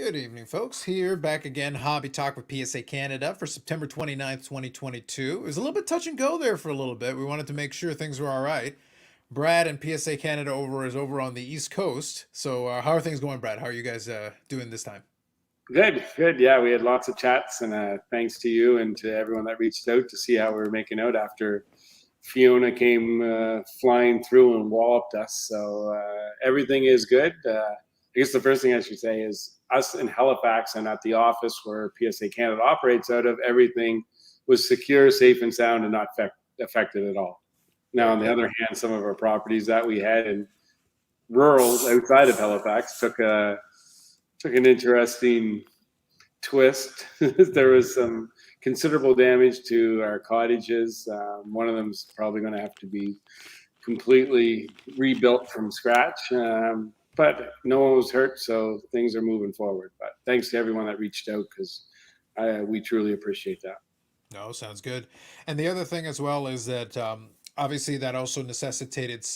Good evening, folks. Here, back again, Hobby Talk with PSA Canada for September 29th, 2022. It was a little bit touch and go there for a little bit. We wanted to make sure things were all right. Brad and PSA Canada is over on the East Coast. So, how are things going, Brad? How are you guys doing this time? Good, good. Yeah, we had lots of chats, and thanks to you and to everyone that reached out to see how we were making out after Fiona came flying through and walloped us. So everything is good. I guess the first thing I should say is us in Halifax and at the office where PSA Canada operates out of, everything was secure, safe, and sound, and not affected at all. Now, on the other hand, some of our properties that we had in rural outside of Halifax took an interesting twist. There was some considerable damage to our cottages. One of them's probably going to have to be completely rebuilt from scratch. But no one was hurt, so things are moving forward. But thanks to everyone that reached out, because we truly appreciate that. No, sounds good. And the other thing as well is that obviously that also necessitated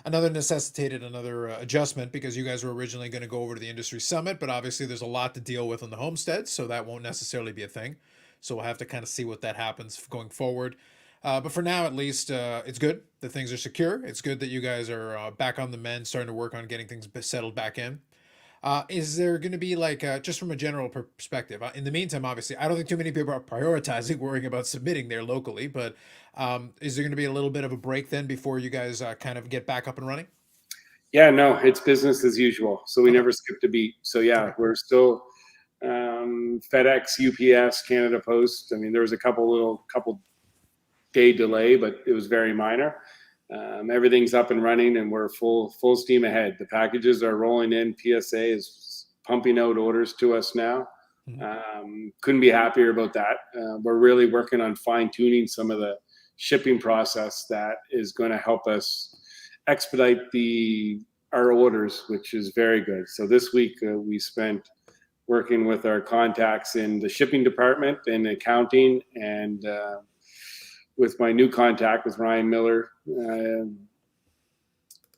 another adjustment because you guys were originally going to go over to the industry summit, but obviously there's a lot to deal with on the homestead, so that won't necessarily be a thing. So we'll have to kind of see what that happens going forward. But for now, at least, it's good that things are secure. It's good that you guys are back on the mend, starting to work on getting things settled back in. Is there going to be like, just from a general perspective? In the meantime, obviously, I don't think too many people are prioritizing worrying about submitting there locally, but is there going to be a little bit of a break then before you guys kind of get back up and running? Yeah, no, it's business as usual. So we Okay. never skipped a beat. So yeah, we're still FedEx, UPS, Canada Post. I mean, there was a couple day delay, but it was very minor. Everything's up and running, and we're full steam ahead. The packages are rolling in. PSA is pumping out orders to us now. Couldn't be happier about that. We're really working on fine tuning some of the shipping process that is going to help us expedite our orders, which is very good. So this week we spent working with our contacts in the shipping department and accounting, and with my new contact with Ryan Miller,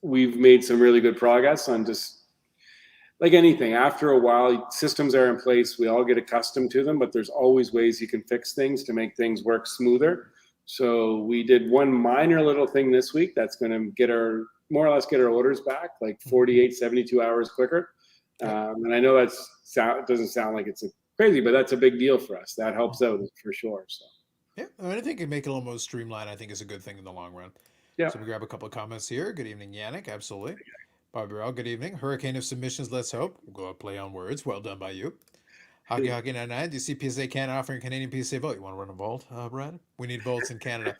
we've made some really good progress on just like anything. After a while, systems are in place. We all get accustomed to them, but there's always ways you can fix things to make things work smoother. So we did one minor little thing this week that's going to more or less get our orders back like 48, 72 hours quicker. And I know it doesn't sound like it's crazy, but that's a big deal for us. That helps out for sure. So. Yeah, I think it make it a little more streamlined. I think is a good thing in the long run. Yeah. So we grab a couple of comments here. Good evening, Yannick. Absolutely. Bobby Rao, good evening. Hurricane of submissions, let's hope. We'll go out play on words. Well done by you. Hockey 99. Do you see PSA Canada offering Canadian PSA vote? You want to run a vault, Brad? We need votes in Canada.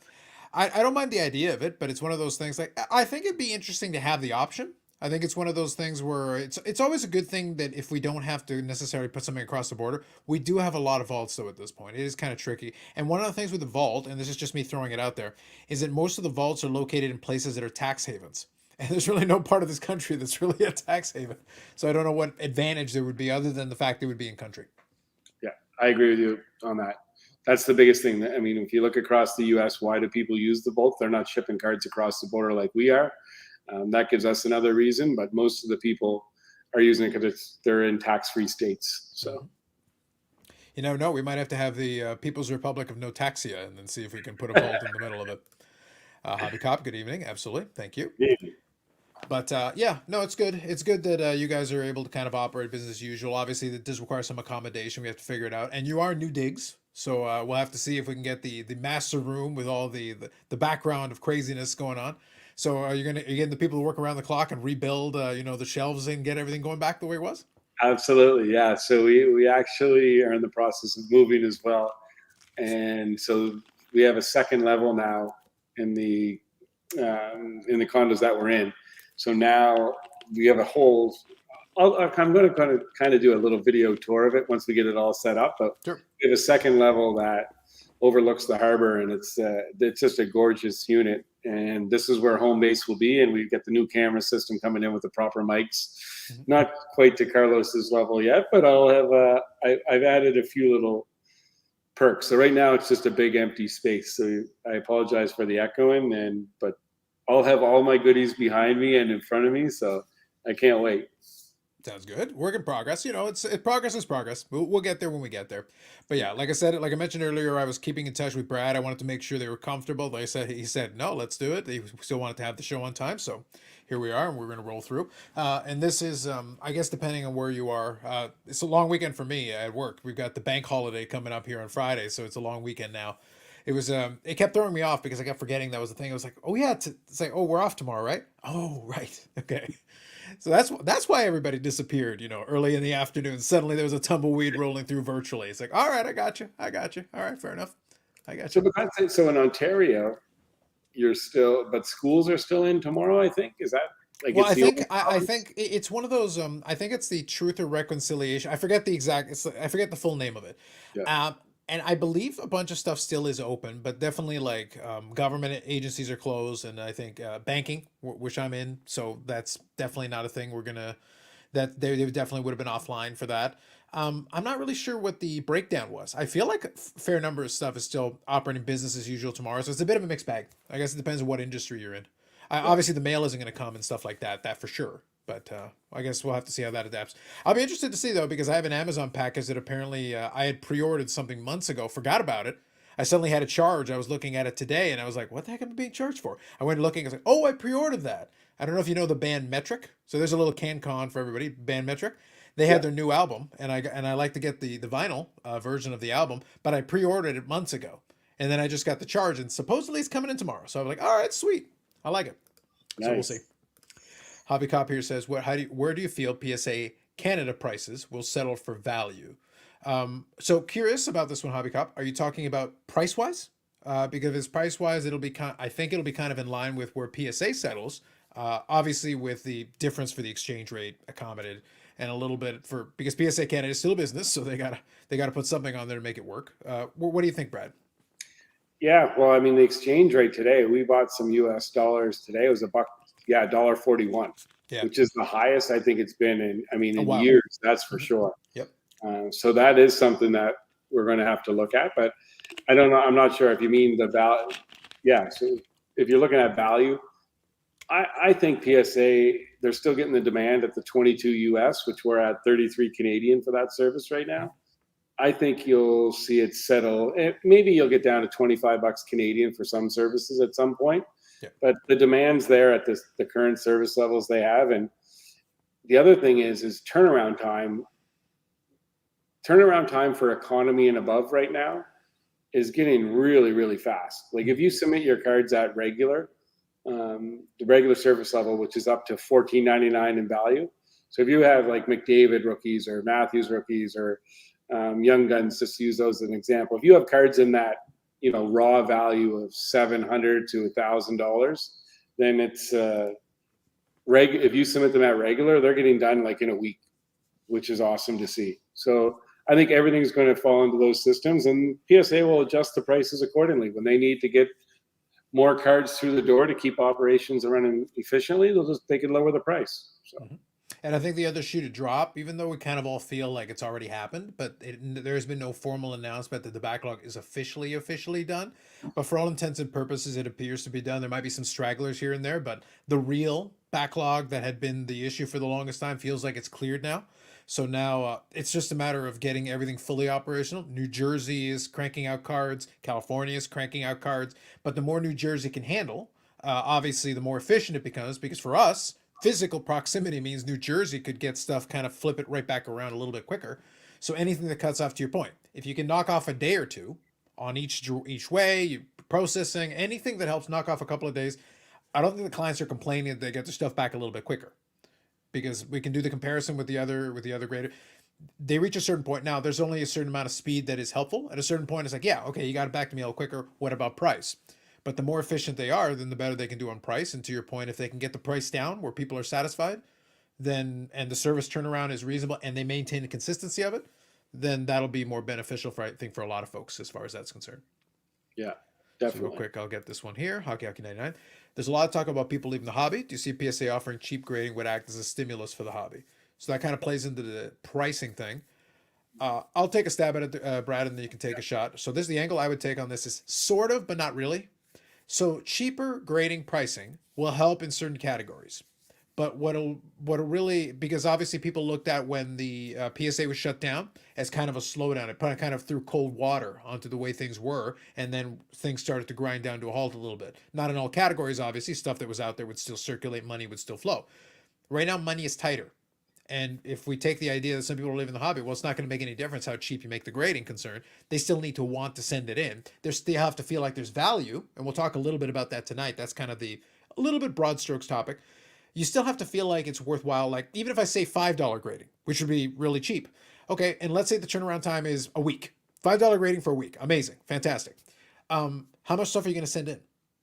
I don't mind the idea of it, but it's one of those things like I think it'd be interesting to have the option. I think it's one of those things where it's always a good thing that if we don't have to necessarily put something across the border, we do have a lot of vaults though at this point. It is kind of tricky. And one of the things with the vault, and this is just me throwing it out there, is that most of the vaults are located in places that are tax havens. And there's really no part of this country that's really a tax haven. So I don't know what advantage there would be other than the fact it would be in country. Yeah, I agree with you on that. That's the biggest thing. I mean, if you look across the U.S., why do people use the vault? They're not shipping cards across the border like we are. That gives us another reason, but most of the people are using it because they're in tax-free states. So, you never know. We might have to have the People's Republic of Notaxia and then see if we can put a vault in the middle of it. Hobby Cop, good evening. Absolutely, thank you. Yeah. But yeah, no, it's good. It's good that you guys are able to kind of operate business as usual. Obviously, that does require some accommodation. We have to figure it out. And you are new digs, so we'll have to see if we can get the master room with all the background of craziness going on. So are you getting the people to work around the clock and rebuild the shelves and get everything going back the way it was? Absolutely, yeah. So we actually are in the process of moving as well, and so we have a second level now in the condos that we're in. So now we have a whole. I'm going to kind of do a little video tour of it once we get it all set up. But Sure. We have a second level that overlooks the harbor, and it's just a gorgeous unit. And this is where home base will be, and we get the new camera system coming in with the proper mics. Not quite to Carlos's level yet, but I'll have. I've added a few little perks. So right now it's just a big empty space. So I apologize for the echoing, but I'll have all my goodies behind me and in front of me. So I can't wait. Sounds good. Work in progress. Progress is progress. We'll get there when we get there. But yeah, like I said, like I mentioned earlier, I was keeping in touch with Brad. I wanted to make sure they were comfortable. Like I said, he said no, let's do it. He still wanted to have the show on time, so here we are, and we're going to roll through. And this is, I guess, depending on where you are, it's a long weekend for me at work. We've got the bank holiday coming up here on Friday, so it's a long weekend now. It kept throwing me off because I kept forgetting that was the thing. I was like, oh yeah, it's like, oh, we're off tomorrow, right? Oh, right, okay. So that's why everybody disappeared, early in the afternoon. Suddenly there was a tumbleweed rolling through virtually. It's like, all right, I got you. All right, fair enough. I got So, you. but that's it. So in Ontario, you're still, but schools are still in tomorrow. I think is that like Well, it's I the think only I province? think it's one of those. I think it's the Truth or Reconciliation. I forget the exact. I forget the full name of it. Yeah. And I believe a bunch of stuff still is open, but definitely like government agencies are closed, and I think banking, which I'm in, so that's definitely not a thing. We're gonna that they definitely would have been offline for that. I'm not really sure what the breakdown was. I feel like a fair number of stuff is still operating business as usual tomorrow, so it's a bit of a mixed bag. I guess it depends on what industry you're in. Yeah. Obviously, the mail isn't going to come and stuff like that. That for sure. But I guess we'll have to see how that adapts. I'll be interested to see though because I have an Amazon package that apparently I had pre-ordered something months ago, forgot about it. I suddenly had a charge. I was looking at it today, and I was like, "What the heck am I being charged for?" I went looking. I was like, "Oh, I pre-ordered that." I don't know if you know the band Metric. So there's a little CanCon for everybody. Band Metric. They had Yeah. their new album, and I like to get the vinyl version of the album, but I pre-ordered it months ago, and then I just got the charge, and supposedly it's coming in tomorrow. So I'm like, "All right, sweet, I like it." So we'll see. Nice. Hobby Cop here says, where do you feel PSA Canada prices will settle for value?" So curious about this one, Hobby Cop. Are you talking about price wise? Because if it's price wise, I think it'll be kind of in line with where PSA settles. Obviously, with the difference for the exchange rate accommodated, and a little bit for because PSA Canada is still a business, so they gotta put something on there to make it work. What do you think, Brad? Yeah. Well, I mean, the exchange rate today, we bought some US dollars today. It was a buck, yeah, $1.41, Yeah. which is the highest I think it's been in, I mean, Oh in wow. years, that's for Mhm. sure. Yep. So that is something that we're going to have to look at. But I don't know. I'm not sure if you mean the value. Yeah. So if you're looking at value, I think PSA, they're still getting the demand at the 22 US, which we're at 33 Canadian for that service right Mhm. now. I think you'll see it settle. Maybe you'll get down to 25 bucks Canadian for some services at some point, Yeah. but the demand's there at the current service levels they have. And the other thing is turnaround time for economy and above right now is getting really, really fast. Like if you submit your cards at regular, the regular service level, which is up to $14.99 in value. So if you have like McDavid rookies or Matthews rookies or Young Guns, just use those as an example. If you have cards in that, raw value of $700 to $1,000, then it's if you submit them at regular, they're getting done like in a week, which is awesome to see. So I think everything's going to fall into those systems, and PSA will adjust the prices accordingly when they need to get more cards through the door to keep operations running efficiently. They can lower the price. So Mhm. And I think the other shoe to drop, even though we kind of all feel like it's already happened, but there's been no formal announcement that the backlog is officially done. But for all intents and purposes, it appears to be done. There might be some stragglers here and there, but the real backlog that had been the issue for the longest time feels like it's cleared now. So now it's just a matter of getting everything fully operational. New Jersey is cranking out cards, California is cranking out cards, but the more New Jersey can handle, obviously, the more efficient it becomes. Because for us, physical proximity means New Jersey could get stuff kind of flip it right back around a little bit quicker. So anything that cuts off, to your point, if you can knock off a day or two on each way, processing anything that helps knock off a couple of days, I don't think the clients are complaining that they get their stuff back a little bit quicker because we can do the comparison with the other grader. They reach a certain point. Now there's only a certain amount of speed that is helpful. At a certain point, it's like, yeah, okay, you got it back to me a little quicker. What about price? But the more efficient they are, then the better they can do on price. And to your point, if they can get the price down where people are satisfied, then and the service turnaround is reasonable and they maintain the consistency of it, then that'll be more beneficial for I think for a lot of folks as far as that's concerned. yeah, So real definitely. quick, I'll get this one here. Hockey Hockey 99. There's a lot of talk about people leaving the hobby. Do you see PSA offering cheap grading would act as a stimulus for the hobby? So that kind of plays into the pricing thing. I'll take a stab at it, Brad, and then you can take a shot. So this is the angle I would take on this is sort of, but not really. So cheaper grading pricing will help in certain categories. But what'll really, because obviously people looked at when the PSA was shut down as kind of a slowdown. It kind of threw cold water onto the way things were, and then things started to grind down to a halt a little bit. Not in all categories, obviously. Stuff that was out there would still circulate, money would still flow. Right now, money is tighter. And if we take the idea that some people are leaving the hobby, well, it's not going to make any difference how cheap you make the grading concern. They still need to want to send it in. They have to feel like there's value, and we'll talk a little bit about that tonight. That's kind of the a little bit broad strokes topic. You still have to feel like it's worthwhile. Like even if I say $5 grading, which would be really cheap, okay, and let's say the turnaround time is a week. $5 grading for a week, amazing, fantastic. How much stuff are you going to send in?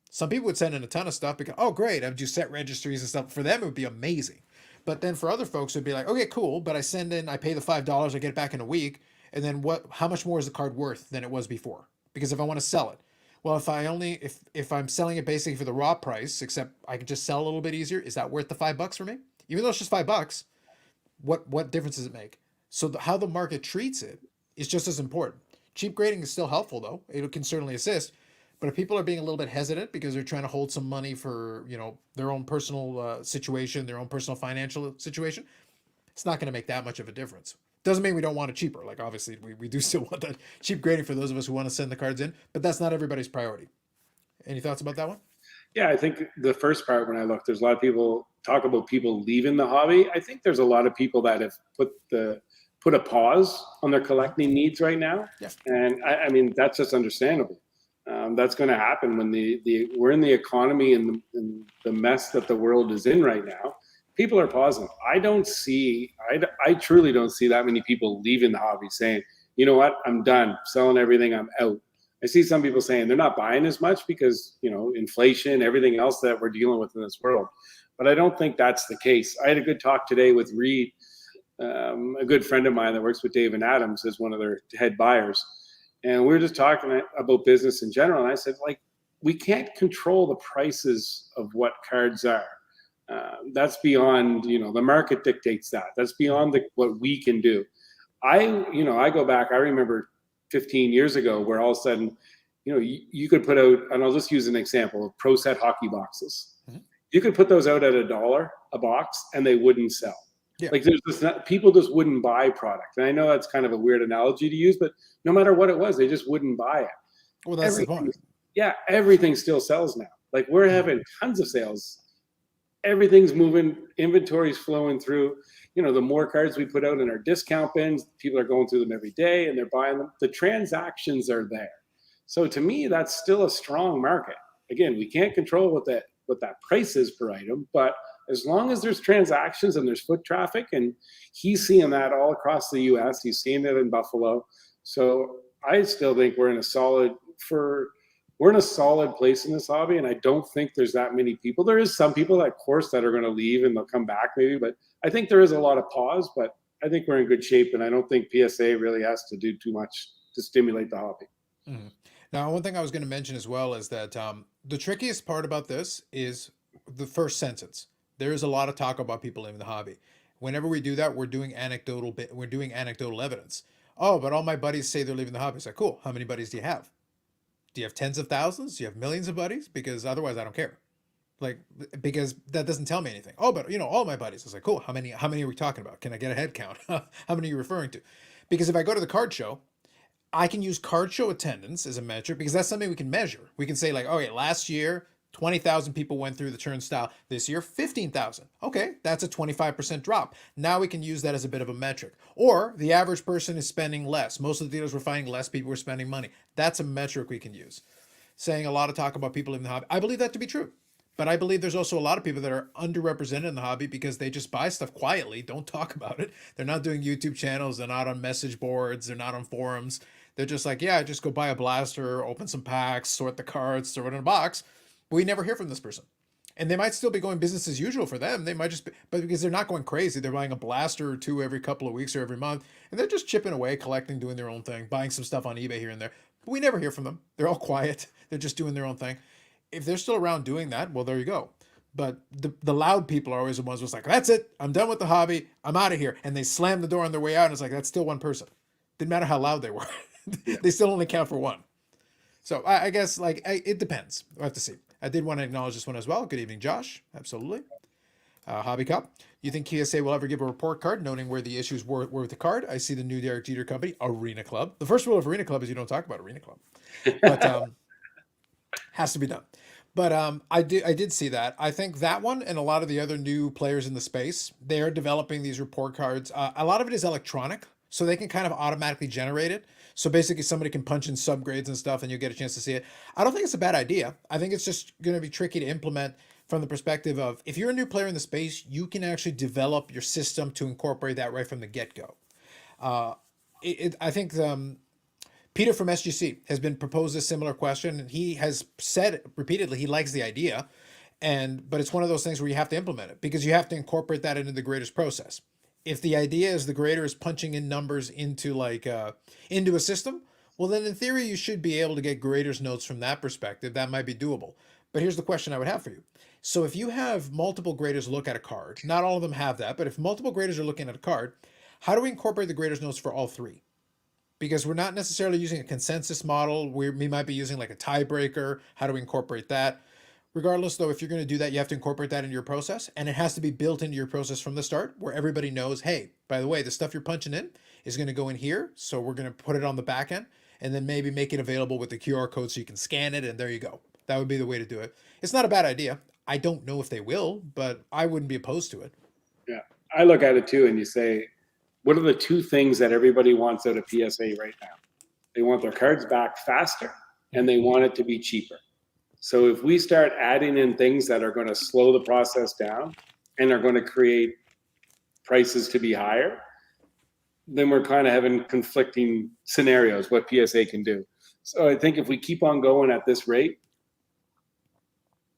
Some people would send in a ton of stuff because, oh, great, I do set registries and stuff. For them, it would be amazing. But then for other folks, it'd be like, okay, cool, but I send in, I pay the $5, I get it back in a week, and then what? How much more is the card worth than it was before? Because if I want to sell it, well, if I'm selling it basically for the raw price, except I can just sell a little bit easier, is that worth the $5 for me? Even though it's just $5, what difference does it make? So how the market treats it is just as important. Cheap grading is still helpful though; it can certainly assist. But if people are being a little bit hesitant because they're trying to hold some money for their own personal situation, their own personal financial situation, it's not going to make that much of a difference. Doesn't mean we don't want it cheaper. Like obviously we do still want that cheap grading for those of us who want to send the cards in, but that's not everybody's priority. Any thoughts about that one? Yeah, I think the first part when I look, there's a lot of people talk about people leaving the hobby. I think there's a lot of people that have put a pause on their collecting needs right now, Yeah. and I mean that's just understandable. That's going to happen when we're in the economy and the mess that the world is in right now. People are pausing. I truly don't see that many people leaving the hobby saying, you know what, I'm done selling everything, I'm out. I see some people saying they're not buying as much because, inflation, everything else that we're dealing with in this world. But I don't think that's the case. I had a good talk today with Reed, a good friend of mine that works with Dave and Adams as one of their head buyers. And we were just talking about business in general. And I said, like, we can't control the prices of what cards are. That's beyond, the market dictates that. That's beyond what we can do. I go back, I remember 15 years ago where all of a sudden, you could put out, and I'll just use an example of Pro Set hockey boxes. Mm-hmm. You could put those out at $1 a box and they wouldn't sell. Yeah. Like people just wouldn't buy product. And I know that's kind of a weird analogy to use, but no matter what it was, they just wouldn't buy it. Well, that's the point. Yeah, everything still sells now. Like we're having tons of sales. Everything's moving, inventory's flowing through. The more cards we put out in our discount bins, people are going through them every day and they're buying them. The transactions are there. So to me, that's still a strong market. Again, we can't control what that price is per item, but as long as there's transactions and there's foot traffic, and he's seeing that all across the U.S., he's seeing it in Buffalo. So I still think we're in a solid place in this hobby, and I don't think there's that many people. There is some people, of course, that are going to leave and they'll come back maybe, but I think there is a lot of pause, but I think we're in good shape, and I don't think PSA really has to do too much to stimulate the hobby. Mm-hmm. Now, one thing I was going to mention as well is that the trickiest part about this is the first sentence. There is a lot of talk about people leaving the hobby. Whenever we do that, we're doing anecdotal evidence. Oh, but all my buddies say they're leaving the hobby. It's like, cool. How many buddies do you have? Do you have tens of thousands? Do you have millions of buddies? Because otherwise I don't care. Because that doesn't tell me anything. Oh, but all my buddies. It's like, cool. How many are we talking about? Can I get a head count? How many are you referring to? Because if I go to the card show, I can use card show attendance as a metric because that's something we can measure. We can say like, okay, last year, 20,000 people went through the turnstile. This year, 15,000. Okay, that's a 25% drop. Now we can use that as a bit of a metric. Or the average person is spending less. Most of the dealers were finding less people were spending money. That's a metric we can use. Saying a lot of talk about people in the hobby. I believe that to be true. But I believe there's also a lot of people that are underrepresented in the hobby because they just buy stuff quietly, don't talk about it. They're not doing YouTube channels. They're not on message boards. They're not on forums. They're just like, yeah, just go buy a blaster, open some packs, sort the cards, throw it in a box. But we never hear from this person. And they might still be going business as usual for them. They might just be, but because they're not going crazy, they're buying a blaster or two every couple of weeks or every month. And they're just chipping away, collecting, doing their own thing, buying some stuff on eBay here and there. But we never hear from them. They're all quiet. They're just doing their own thing. If they're still around doing that, well, there you go. But the loud people are always the ones who's like, that's it. I'm done with the hobby. I'm out of here. And they slam the door on their way out. And it's like, that's still one person. Didn't matter how loud they were. They still only count for one. So I guess it depends. We'll have to see. I did want to acknowledge this one as well. Good evening, Josh. Absolutely. Hobby Cop. You think PSA will ever give a report card, noting where the issues were with the card? I see the new Derek Jeter company, Arena Club. The first rule of Arena Club is you don't talk about Arena Club, but has to be done. But I did see that. I think that one and a lot of the other new players in the space, they are developing these report cards. A lot of it is electronic, so they can kind of automatically generate it. So basically, somebody can punch in subgrades and stuff, and you get a chance to see it. I don't think it's a bad idea. I think it's just going to be tricky to implement from the perspective of if you're a new player in the space, you can actually develop your system to incorporate that right from the get go. I think Peter from SGC has been proposed a similar question, and he has said repeatedly he likes the idea, but it's one of those things where you have to implement it because you have to incorporate that into the grader's process. If the idea is the grader is punching in numbers into into a system, well then in theory you should be able to get grader's notes from that perspective. That might be doable. But here's the question I would have for you. So if you have multiple graders look at a card, not all of them have that, but if multiple graders are looking at a card, how do we incorporate the grader's notes for all three? Because we're not necessarily using a consensus model. We might be using like a tiebreaker. How do we incorporate that? Regardless, though, if you're going to do that, you have to incorporate that into your process, and it has to be built into your process from the start, where everybody knows, hey, by the way, the stuff you're punching in is going to go in here, so we're going to put it on the back end, and then maybe make it available with the QR code so you can scan it, and there you go. That would be the way to do it. It's not a bad idea. I don't know if they will, but I wouldn't be opposed to it. Yeah, I look at it too, and you say, what are the two things that everybody wants out of PSA right now? They want their cards back faster, and they want it to be cheaper. So if we start adding in things that are going to slow the process down and are going to create prices to be higher, then we're kind of having conflicting scenarios, what PSA can do. So I think if we keep on going at this rate,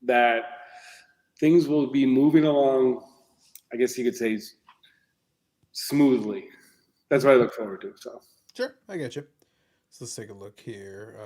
that things will be moving along, I guess you could say, smoothly. That's what I look forward to. So Sure, I get you. So let's take a look here.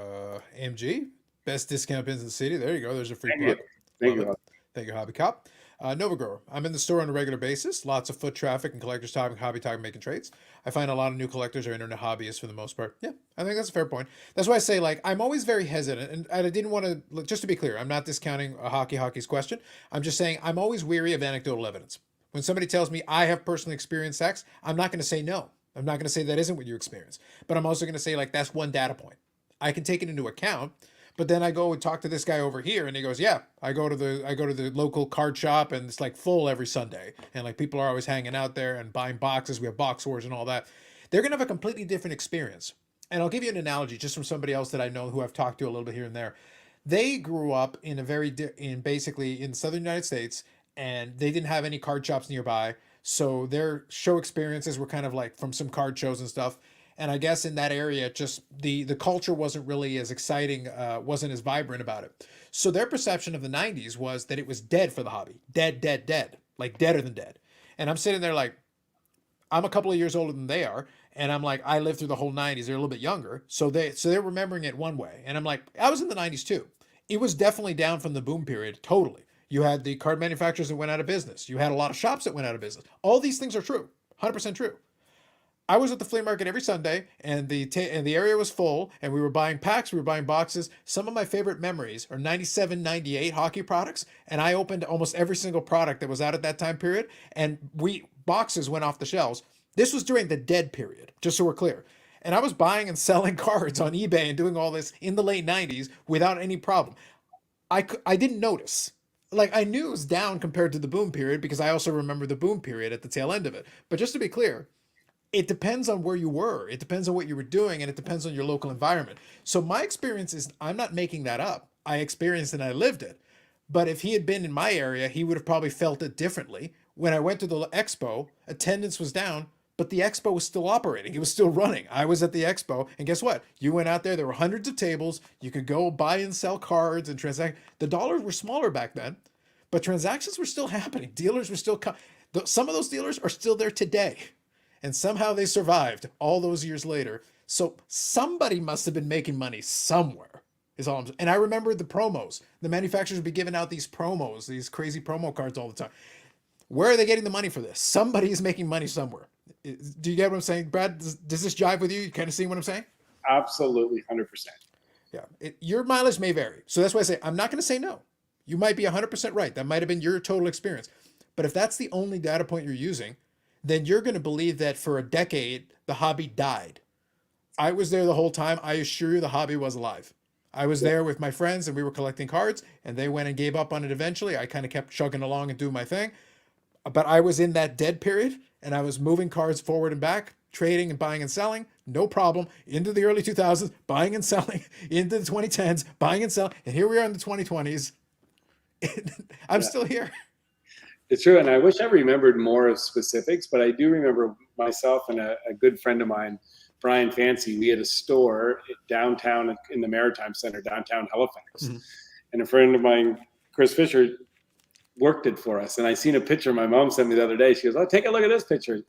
MG, best discount pins in the city. There you go. There's a free plug. Thank you. Thank you, Hobby Cop. Nova Grower. I'm in the store on a regular basis. Lots of foot traffic and collectors talking, hobby talking, making trades. I find a lot of new collectors are internet hobbyists for the most part. Yeah, I think that's a fair point. That's why I say, like, I'm always very hesitant. And I didn't want to, just to be clear, I'm not discounting a hockey's question. I'm just saying I'm always weary of anecdotal evidence. When somebody tells me I have personally experienced X, I'm not going to say no. I'm not going to say that isn't what you experience. But I'm also going to say, like, that's one data point. I can take it into account. But then I go and talk to this guy over here, and he goes, "Yeah, I go to the local card shop, and it's like full every Sunday, and like people are always hanging out there and buying boxes. We have box wars and all that. They're gonna have a completely different experience." And I'll give you an analogy just from somebody else that I know who I've talked to a little bit here and there. They grew up in basically in the southern United States, and they didn't have any card shops nearby, so their show experiences were kind of like from some card shows and stuff. And I guess in that area, just the culture wasn't really as exciting, wasn't as vibrant about it. So their perception of the '90s was that it was dead for the hobby, dead, dead, dead, like deader than dead. And I'm sitting there like, I'm a couple of years older than they are, and I'm like, I lived through the whole '90s. They're a little bit younger, so they're remembering it one way, and I'm like, I was in the '90s too. It was definitely down from the boom period, totally. You had the card manufacturers that went out of business. You had a lot of shops that went out of business. All these things are true, 100% true. I was at the flea market every Sunday, and the area was full, and we were buying packs, we were buying boxes. Some of my favorite memories are '97, '98 hockey products, and I opened almost every single product that was out at that time period, and boxes went off the shelves. This was during the dead period, just so we're clear. And I was buying and selling cards on eBay and doing all this in the late '90s without any problem. I didn't notice. Like, I knew it was down compared to the boom period because I also remember the boom period at the tail end of it. But just to be clear, it depends on where you were. It depends on what you were doing, and it depends on your local environment. So my experience is, I'm not making that up. I experienced it and I lived it. But if he had been in my area, he would have probably felt it differently. When I went to the Expo, attendance was down, but the Expo was still operating. It was still running. I was at the Expo, and guess what? You went out there, there were hundreds of tables. You could go buy and sell cards and transact. The dollars were smaller back then, but transactions were still happening. Dealers were still some of those dealers are still there today. And somehow they survived all those years later. So somebody must have been making money somewhere, is all I'm saying. And I remember the promos. The manufacturers would be giving out these promos, these crazy promo cards all the time. Where are they getting the money for this? Somebody is making money somewhere. Do you get what I'm saying, Brad? Does this jive with you? You kind of see what I'm saying? Absolutely, 100%. Yeah. Your mileage may vary. So that's why I say I'm not going to say no. You might be 100% right. That might have been your total experience. But if that's the only data point you're using, then you're going to believe that for a decade, the hobby died. I was there the whole time. I assure you the hobby was alive. I was Yeah, there with my friends and we were collecting cards and they went and gave up on it eventually. I kind of kept chugging along and doing my thing. But I was in that dead period and I was moving cards forward and back, trading and buying and selling, no problem. Into the early 2000s, buying and selling, into the 2010s, buying and selling. And here we are in the 2020s. I'm yeah. still here. It's true, and I wish I remembered more of specifics, but I do remember myself and a good friend of mine, Brian Fancy. We had a store downtown in the Maritime Center, downtown Halifax, Mm-hmm. and a friend of mine, Chris Fisher, worked it for us. And I seen a picture my mom sent me the other day. She goes, "Oh, take a look at this picture."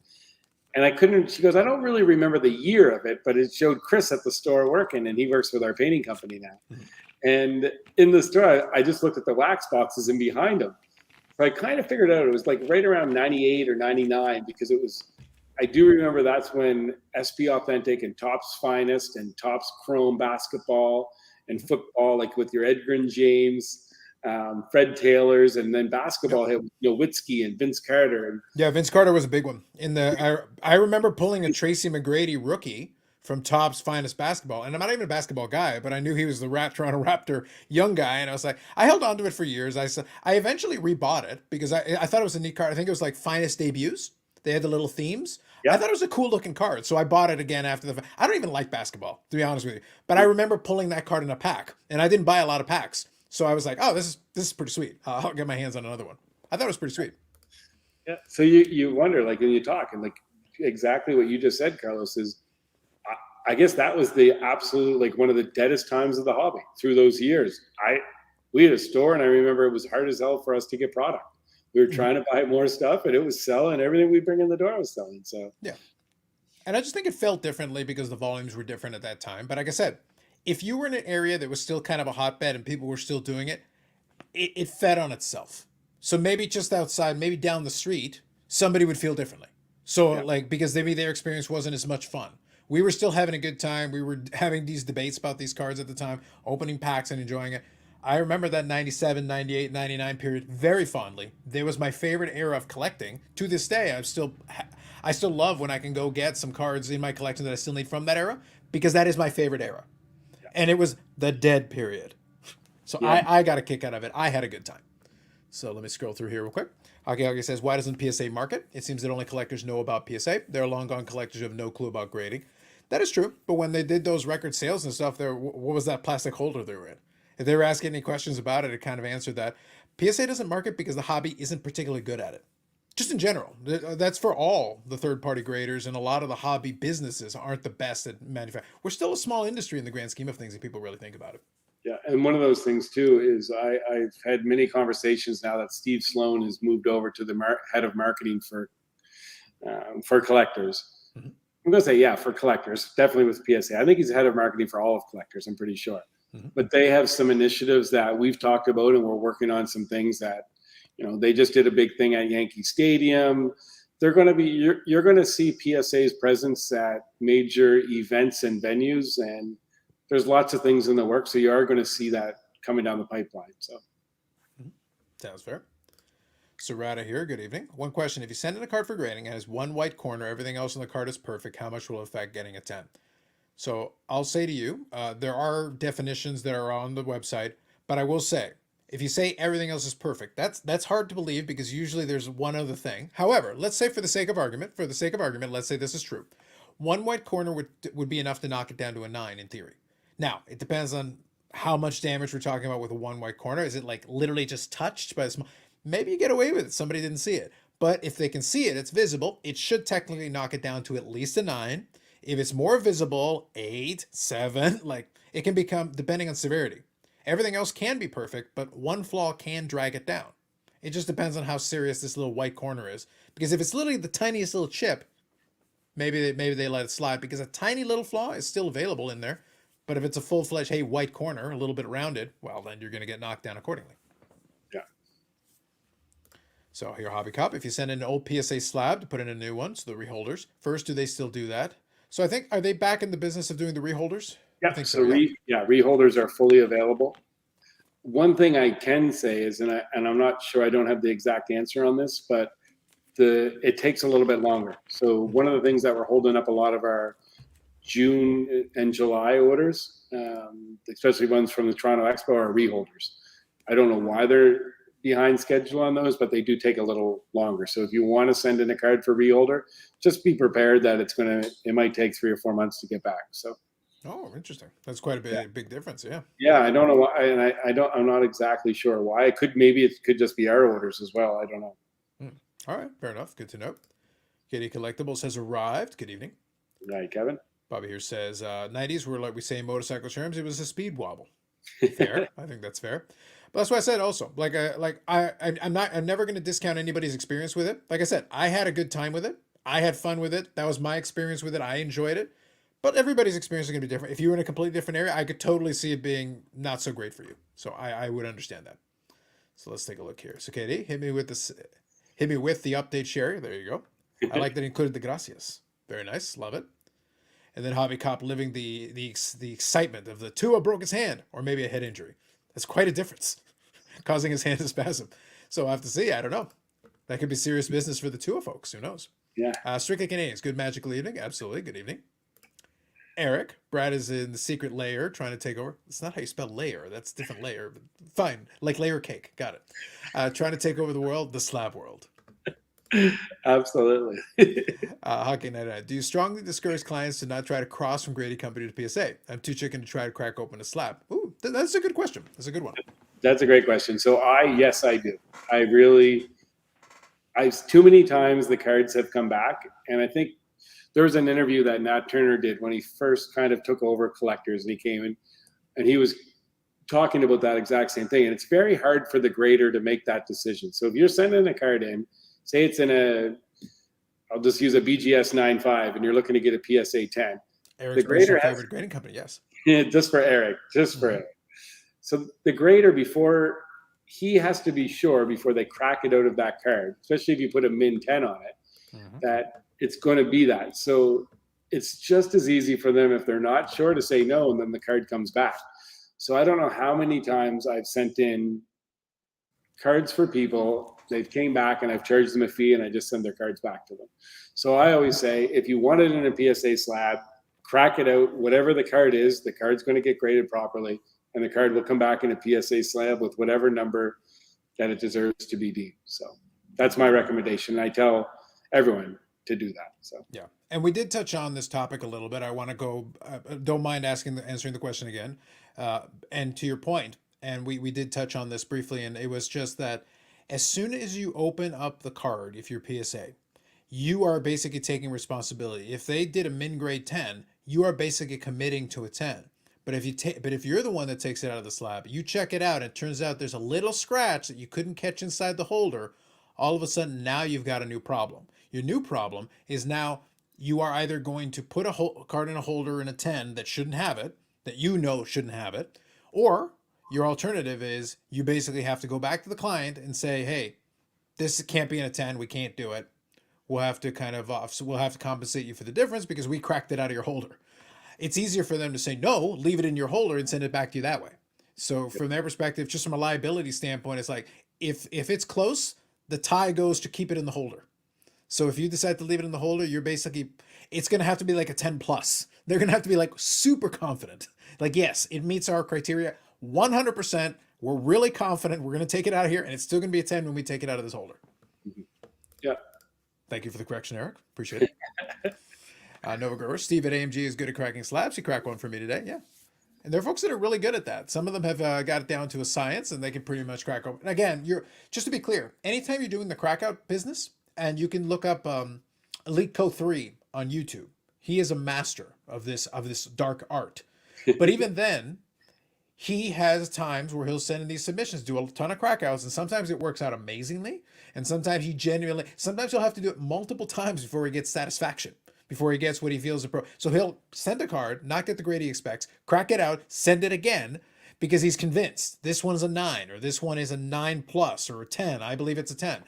And I couldn't. She goes, "I don't really remember the year of it, but it showed Chris at the store working, and he works with our painting company now." Mm-hmm. And in the store, I just looked at the wax boxes and behind them. So I kind of figured out it was like right around 98 or 99 because it was, I do remember that's when SP Authentic and Topps Finest and Topps Chrome basketball and football, like with your Edgerrin James, Fred Taylor's, and then Yep. basketball hit Nowitzki and Vince Carter. And Yeah, Vince Carter was a big one. I remember pulling a Tracy McGrady rookie from Topps Finest Basketball, and I'm not even a basketball guy, but I knew he was the Toronto Raptor young guy, and I was like, I held on to it for years. I eventually rebought it because I thought it was a neat card. I think it was like Finest debuts. They had the little themes. I yeah, thought it was a cool looking card, so I bought it again after the. I don't even like basketball, to be honest with you, but I remember pulling that card in a pack, and I didn't buy a lot of packs, so I was like, oh, this is pretty sweet. I'll get my hands on another one. I thought it was pretty sweet. yeah. So you wonder, like when you talk, and like exactly what you just said, Carlos, is I guess that was the absolute, like one of the deadest times of the hobby through those years. We had a store, and I remember it was hard as hell for us to get product. We were Mhm. trying to buy more stuff, and it was selling. Everything we bring in the door was selling. So Yeah. And I just think it felt differently because the volumes were different at that time. But like I said, if you were in an area that was still kind of a hotbed and people were still doing it, it fed on itself. So maybe just outside, maybe down the street, somebody would feel differently. So yeah, like because maybe their experience wasn't as much fun. We were still having a good time. We were having these debates about these cards at the time, opening packs and enjoying it. I remember that 97, 98, 99 period very fondly. There was my favorite era of collecting. To this day, I still love when I can go get some cards in my collection that I still need from that era because that is my favorite era. And it was the dead period. So yeah, I got a kick out of it. I had a good time. So let me scroll through here real quick. Hockey Hockey says, why doesn't PSA market? It seems that only collectors know about PSA. There are long gone collectors who have no clue about grading. That is true. But when they did those record sales and stuff, there, what was that plastic holder they were in? If they were asking any questions about it, it kind of answered that. PSA doesn't market because the hobby isn't particularly good at it. Just in general, that's for all the third party graders, and a lot of the hobby businesses aren't the best at manufacturing. We're still a small industry in the grand scheme of things if people really think about it. yeah. And one of those things too is I've had many conversations now that Steve Sloan has moved over to the head of marketing for collectors. Mm-hmm. I'm going to say, yeah, for collectors, definitely with PSA. I think he's head of marketing for all of collectors, I'm pretty sure. Mm-hmm. But they have some initiatives that we've talked about, and we're working on some things that, they just did a big thing at Yankee Stadium. They're going to be, you're going to see PSA's presence at major events and venues, and there's lots of things in the works. So you are going to see that coming down the pipeline. So, Mm-hmm. Sounds fair. Serrata here. Good evening. One question: if you send in a card for grading and has one white corner, everything else on the card is perfect, how much will it affect getting a 10? So I'll say to you, there are definitions that are on the website, but I will say, if you say everything else is perfect, that's hard to believe because usually there's one other thing. However, let's say for the sake of argument, let's say this is true. One white corner would be enough to knock it down to a 9 in theory. Now, it depends on how much damage we're talking about with a one white corner. Is it like literally just touched by a small? Maybe you get away with it. Somebody didn't see it. But if they can see it, it's visible. It should technically knock it down to at least a 9. If it's more visible, 8, 7, like it can become, depending on severity. Everything else can be perfect, but one flaw can drag it down. It just depends on how serious this little white corner is. Because if it's literally the tiniest little chip, maybe they let it slide because a tiny little flaw is still available in there. But if it's a full-fledged, hey, white corner, a little bit rounded, well, then you're going to get knocked down accordingly. yeah. So your hobby cop, if you send in an old PSA slab to put in a new one, so the reholders, first, do they still do that? So I think, are they back in the business of doing the reholders? I Yeah. think so, So yeah. reholders are fully available. one thing I can say is, and I'm not sure, I don't have the exact answer on this, but it takes a little bit longer. So one of the things that we're holding up a lot of our June and July orders, especially ones from the Toronto Expo, are reholders. I don't know why they're behind schedule on those, but they do take a little longer. So if you want to send in a card for reholder, just be prepared that it might take 3 or 4 months to get back. So. Oh, interesting. That's quite a big difference. Yeah. Yeah, I don't know why, and I'm not exactly sure why. It could just be our orders as well. I don't know. All right, fair enough. Good to know. Katie Collectibles has arrived. Good evening. Right, Kevin? Bobby here says 90s were, like we say in motorcycle terms, it was a speed wobble. Fair. I think that's fair. But that's why I said also, I'm never going to discount anybody's experience with it. Like I said, I had a good time with it. I had fun with it. That was my experience with it. I enjoyed it. But everybody's experience is going to be different. If you were in a completely different area, I could totally see it being not so great for you. So I would understand that. So let's take a look here. So Katie, hit me with the update share. There you go. I like that it included the gracias. Very nice. Love it. And then Hobby Cop living the excitement of the Tua broke his hand or maybe a head injury. That's quite a difference, causing his hand to spasm. So I have to see. I don't know. That could be serious business for the Tua folks. Who knows? Yeah. Strictly Canadians. Good magical evening. Absolutely. Good evening. Eric, Brad is in the secret layer trying to take over. It's not how you spell layer. That's a different layer. But fine. Like layer cake. Got it. Trying to take over the world, the slab world. Absolutely. Hockey Night. Do you strongly discourage clients to not try to cross from Grady Company to PSA? I'm too chicken to try to crack open a slab. Ooh, that's a good question. That's a good one. That's a great question. So yes, I do. Too many times the cards have come back, and I think there was an interview that Nat Turner did when he first kind of took over collectors, and he came in and he was talking about that exact same thing. And it's very hard for the grader to make that decision. So if you're sending a card in, say it's in I'll just use a BGS 9.5 and you're looking to get a PSA 10. Eric's the grader favorite grading company, yes. Just for Eric, Eric. So the grader, before he has to be sure before they crack it out of that card, especially if you put a min 10 on it, that it's going to be that. So it's just as easy for them if they're not sure to say no, and then the card comes back. So I don't know how many times I've sent in cards for people, they've came back and I've charged them a fee and I just send their cards back to them. So I always say, if you want it in a PSA slab, crack it out, whatever the card is, the card's going to get graded properly and the card will come back in a PSA slab with whatever number that it deserves to be deemed. So that's my recommendation. I tell everyone to do that. So yeah, and we did touch on this topic a little bit. I want to go. Don't mind answering the question again. And to your point, and we did touch on this briefly, and it was just that as soon as you open up the card, if you're PSA, you are basically taking responsibility. If they did a min grade 10, you are basically committing to a 10. But if you're the one that takes it out of the slab, you check it out, and it turns out there's a little scratch that you couldn't catch inside the holder. All of a sudden, now you've got a new problem. Your new problem is now you are either going to put a card in a holder in a 10 that shouldn't have it, that you know shouldn't have it, or your alternative is you basically have to go back to the client and say, hey, this can't be in a 10. We can't do it. We'll have to compensate you for the difference because we cracked it out of your holder. It's easier for them to say, no, leave it in your holder and send it back to you that way. So from their perspective, just from a liability standpoint, it's like, if it's close, the tie goes to keep it in the holder. So if you decide to leave it in the holder, it's going to have to be like a 10 plus. They're going to have to be like super confident. Like, yes, it meets our criteria 100%. We're really confident. We're going to take it out of here and it's still going to be a 10 when we take it out of this holder. Yeah. Thank you for the correction, Eric. Appreciate it. Nova Grower, Steve at AMG is good at cracking slabs. He cracked one for me today. Yeah. And there are folks that are really good at that. Some of them have got it down to a science and they can pretty much crack open. And again, just to be clear, anytime you're doing the crackout business, and you can look up Elite Co 3 on YouTube. He is a master of this dark art. But even then, he has times where he'll send in these submissions, do a ton of crackouts, and sometimes it works out amazingly. And sometimes sometimes he'll have to do it multiple times before he gets satisfaction, before he gets what he feels appropriate. So he'll send a card, not get the grade he expects, crack it out, send it again, because he's convinced this one's a 9, or this one is a 9 plus, or a 10. I believe it's a 10.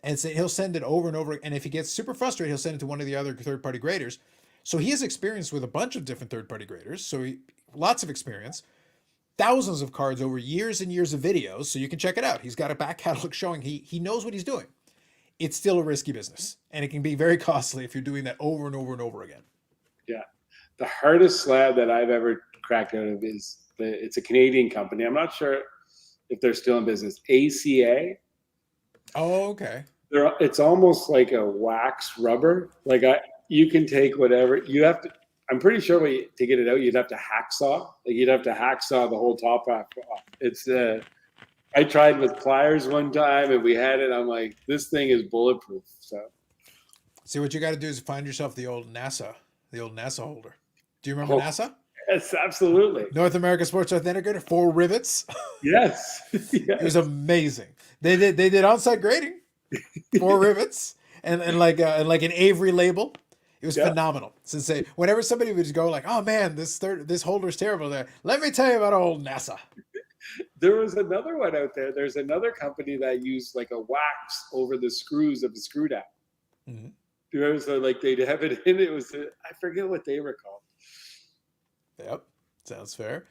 And so he'll send it over and over. And if he gets super frustrated, he'll send it to one of the other third-party graders. So he has experience with a bunch of different third-party graders. So lots of experience. thousands of cards over years and years of videos, so you can check it out. He's got a back catalog showing he knows what he's doing. It's still a risky business, and it can be very costly if you're doing that over and over and over again. Yeah. The hardest slab that I've ever cracked out of it's a Canadian company. I'm not sure if they're still in business. ACA. Oh, okay. It's almost like a wax rubber. You can take whatever you have to. I'm pretty sure to get it out, you'd have to hacksaw. You'd have to hacksaw the whole top off. It's I tried with pliers one time, and we had it. I'm like, this thing is bulletproof. So, see, what you got to do is find yourself the old NASA holder. Do you remember NASA? Yes, absolutely. North America Sports Authenticator, 4 rivets. Yes. Yes. It was amazing. They did on-site grading, 4 rivets, and like an Avery label. It was phenomenal. Since whenever somebody would just go like, "Oh man, this holder's terrible," there, let me tell you about old NASA. There was another one out there. There's another company that used like a wax over the screws of the screw down. Mm-hmm. So like they'd have it in. It was I forget what they were called. Yep, sounds fair.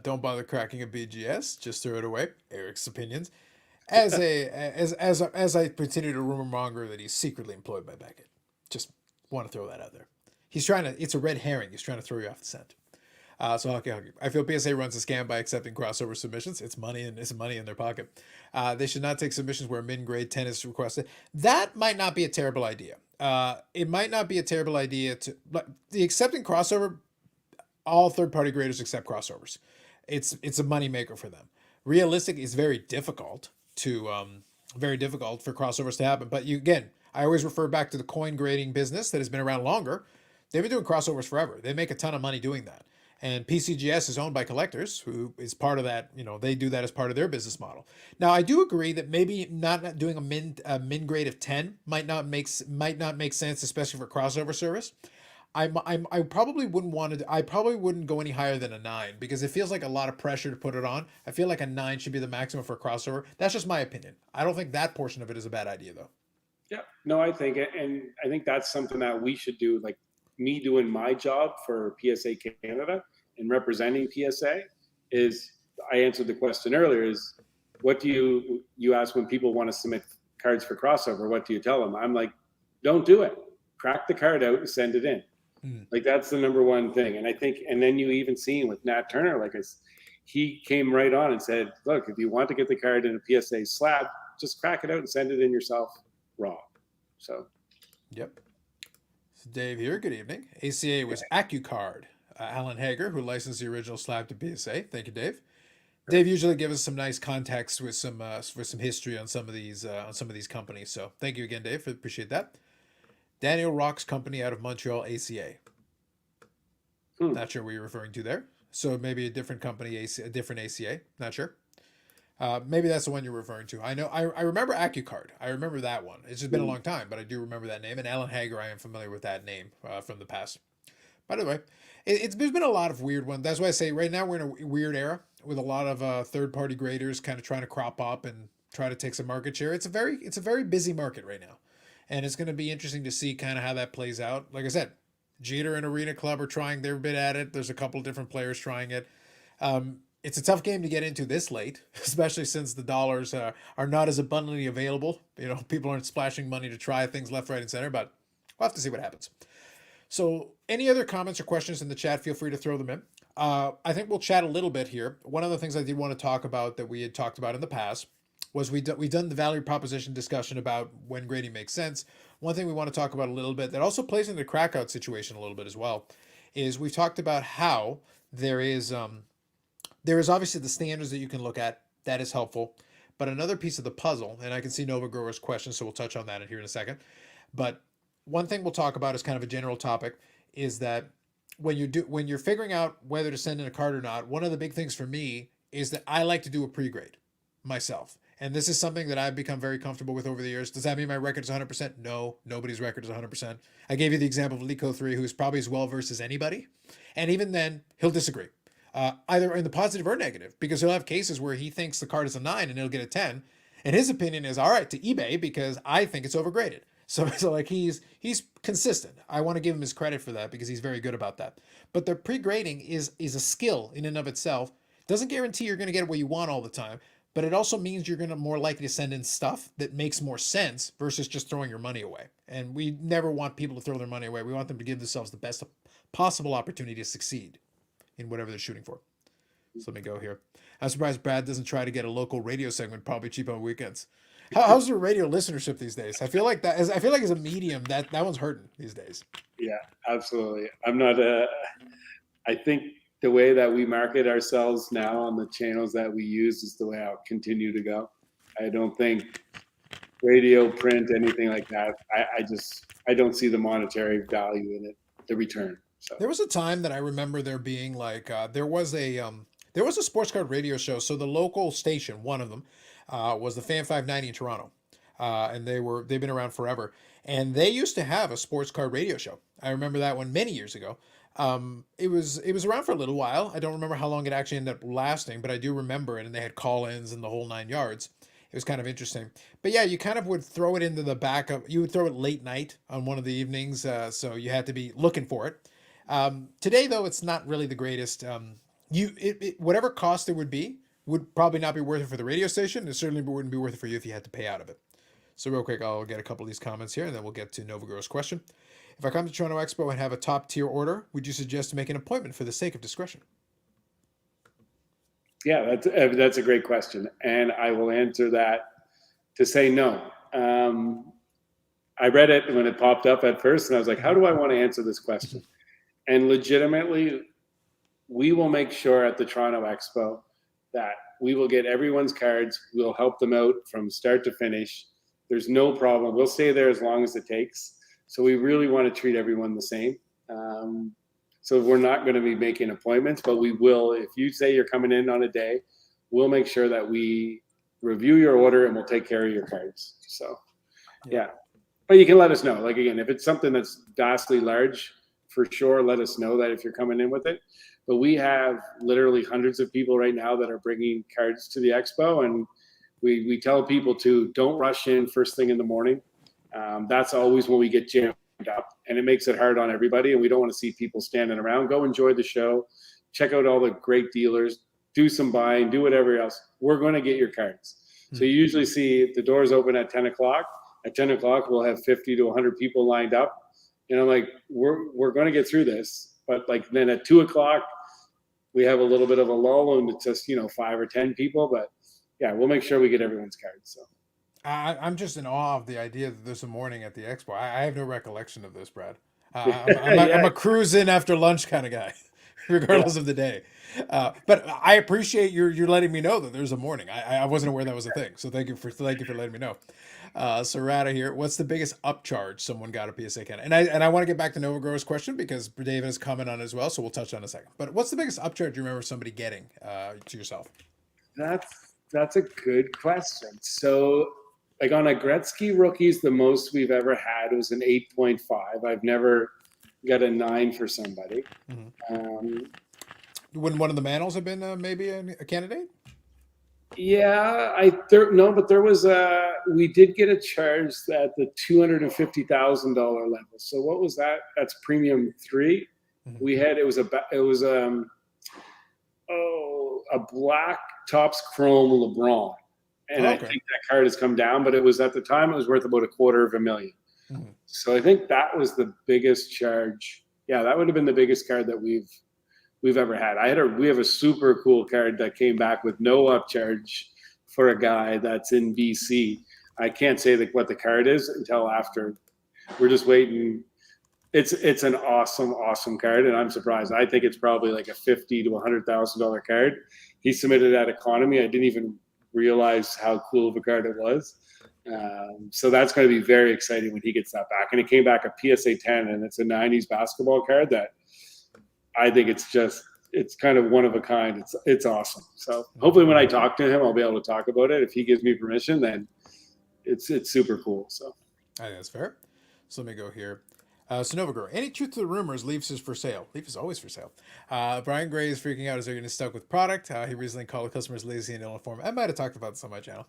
Don't bother cracking a BGS. Just throw it away. Eric's opinions. As I continue to rumor monger that he's secretly employed by Beckett. Just want to throw that out there. He's trying to. It's a red herring. He's trying to throw you off the scent. So hockey. I feel PSA runs a scam by accepting crossover submissions. It's money in their pocket. They should not take submissions where min grade 10 is requested. That might not be a terrible idea. It might not be a terrible idea but the accepting crossover. All third-party graders accept crossovers. It's a moneymaker for them. Realistic is very difficult for crossovers to happen. But I always refer back to the coin grading business that has been around longer. They've been doing crossovers forever. They make a ton of money doing that. And PCGS is owned by collectors, who is part of that. They do that as part of their business model. Now, I do agree that maybe not doing a min grade of 10 might not make sense, especially for crossover service. I probably wouldn't want to. I probably wouldn't go any higher than a 9 because it feels like a lot of pressure to put it on. I feel like a 9 should be the maximum for a crossover. That's just my opinion. I don't think that portion of it is a bad idea, though. Yeah, no, I think that's something that we should do. Like me doing my job for PSA Canada and representing PSA is. I answered the question earlier. Is what do you ask when people want to submit cards for crossover? What do you tell them? I'm like, don't do it. Crack the card out and send it in. Like that's the number one thing. And I think, and then you even seen with Nat Turner, he came right on and said, look, if you want to get the card in a PSA slab, just crack it out and send it in yourself raw. So. Yep. So Dave here. Good evening. ACA was AccuCard. Alan Hager, who licensed the original slab to PSA. Thank you, Dave. Dave usually gives us some nice context with some history on some of these companies. So thank you again, Dave. Appreciate that. Daniel Rock's company out of Montreal, ACA. Not sure what you're referring to there. So maybe a different company, a different ACA. Not sure. Maybe that's the one you're referring to. I know. I remember AccuCard. I remember that one. It's just been a long time, but I do remember that name. And Alan Hager, I am familiar with that name from the past. By the way, there's been a lot of weird ones. That's why I say right now we're in a weird era with a lot of third-party graders kind of trying to crop up and try to take some market share. It's a very busy market right now. And it's going to be interesting to see kind of how that plays out. Like I said, Jeter and Arena Club are trying their bit at it. There's a couple of different players trying it. It's a tough game to get into this late, especially since the dollars are not as abundantly available. People aren't splashing money to try things left, right, and center, but we'll have to see what happens. So any other comments or questions in the chat, feel free to throw them in. I think we'll chat a little bit here. One of the things I did want to talk about that we had talked about in the past was we've done the value proposition discussion about when grading makes sense. One thing we want to talk about a little bit that also plays into the crackout situation a little bit as well is we've talked about how there is obviously the standards that you can look at. That is helpful. But another piece of the puzzle, and I can see Nova Grower's question, so we'll touch on that here in a second. But one thing we'll talk about is kind of a general topic is that when you're figuring out whether to send in a card or not, one of the big things for me is that I like to do a pre-grade myself. And this is something that I've become very comfortable with over the years. Does that mean my record is 100%? No, nobody's record is 100%. I gave you the example of Lico3, who's probably as well-versed as anybody. And even then, he'll disagree, either in the positive or negative, because he'll have cases where he thinks the card is a 9 and he'll get a 10. And his opinion is, all right, to eBay, because I think it's overgraded. So like he's consistent. I want to give him his credit for that because he's very good about that. But the pre-grading is a skill in and of itself Doesn't guarantee you're going to get what you want all the time, but it also means you're going to more likely to send in stuff that makes more sense versus just throwing your money away. And we never want people to throw their money away. We want them to give themselves the best possible opportunity to succeed in whatever they're shooting for. So let me go here. I'm surprised Brad doesn't try to get a local radio segment, probably cheap on weekends. How's your radio listenership these days? I feel like I feel like as a medium that one's hurting these days. Yeah, absolutely. I'm not a. I think the way that we market ourselves now on the channels that we use is the way I'll continue to go. I don't think radio, print, anything like that. I don't see the monetary value in it, the return. So There was a time that I remember there being like there was a sports card radio show. So the local station, one of them, was the Fan 590 in Toronto, and they've been around forever. And they used to have a sports card radio show. I remember that one many years ago. It was around for a little while. I don't remember how long it actually ended up lasting, but I do remember it. And they had call-ins and the whole 9 yards. It was kind of interesting. But yeah, you kind of would throw it into the back of you would throw it late night on one of the evenings, so you had to be looking for it. Today, though, it's not really the greatest. Whatever cost it would probably not be worth it for the radio station. It certainly wouldn't be worth it for you if you had to pay out of it. So real quick, I'll get a couple of these comments here, and then we'll get to Novagor's question. If I come to Toronto Expo and have a top tier order, would you suggest to make an appointment for the sake of discretion? yeah, that's a great question, and I will answer that to say no. I read it when it popped up at first, and I was like, how do I want to answer this question? And legitimately, we will make sure at the Toronto Expo that we will get everyone's cards. We'll help them out from start to finish. There's no problem. We'll stay there as long as it takes. So we really want to treat everyone the same. So we're not going to be making appointments, but we will. If you say you're coming in on a day, we'll make sure that we review your order and we'll take care of your cards. So, yeah. But you can let us know. Like, again, if it's something that's vastly large, for sure, let us know that if you're coming in with it. But we have literally hundreds of people right now that are bringing cards to the expo, and we tell people to don't rush in first thing in the morning. That's always when we get jammed up, and it makes it hard on everybody, and we don't want to see people standing around. Go enjoy the show, check out all the great dealers, do some buying, do whatever else. We're going to get your cards. So you usually see the doors open at 10 o'clock. At 10 o'clock, we'll have 50 to 100 people lined up. And I'm like, we're going to get through this. But like then at 2 o'clock, we have a little bit of a lull, and it's just 5 or 10 people. But yeah, we'll make sure we get everyone's cards. So I'm just in awe of the idea that there's a morning at the expo. I have no recollection of this, Brad. yeah, I'm a cruise in after lunch kind of guy, regardless of the day. But I appreciate you're letting me know that there's a morning. I wasn't aware that was a thing. So thank you for letting me know. Sarada here. What's the biggest upcharge someone got at PSA Canada? And I want to get back to Novagro's question because David has comment on it as well. So we'll touch on it in a second. But what's the biggest upcharge you remember somebody getting to yourself? that's a good question. So like on a Gretzky rookies, the most we've ever had was an 8.5. I've never got a 9 for somebody. Wouldn't one of the Manals have been maybe a candidate? Yeah, no, but there was we did get a charge at the $250,000 level. So what was that? That's premium 3. We had it was a black Topps Chrome LeBron, and I think that card has come down, but it was at the time it was worth about $250,000. So I think that was the biggest charge. Yeah, that would have been the biggest card that we've ever had. We have a super cool card that came back with no upcharge for a guy that's in BC. I can't say what the card is until after. We're just waiting. It's an awesome card, and I'm surprised. I think it's probably like a $50,000 to $100,000 card. He submitted at Economy. I didn't even realize how cool of a card it was. So that's going to be very exciting when he gets that back. And it came back a PSA 10, and it's a 90s basketball card that I think it's kind of one of a kind. It's awesome. So hopefully when I talk to him, I'll be able to talk about it. If he gives me permission, then it's super cool. So I think that's fair. So let me go here. So Novagor, any truth to the rumors Leafs is for sale? Leaf is always for sale. Brian Gray is freaking out as they're getting stuck with product. He recently called the customers lazy and ill-informed. I might have talked about this on my channel.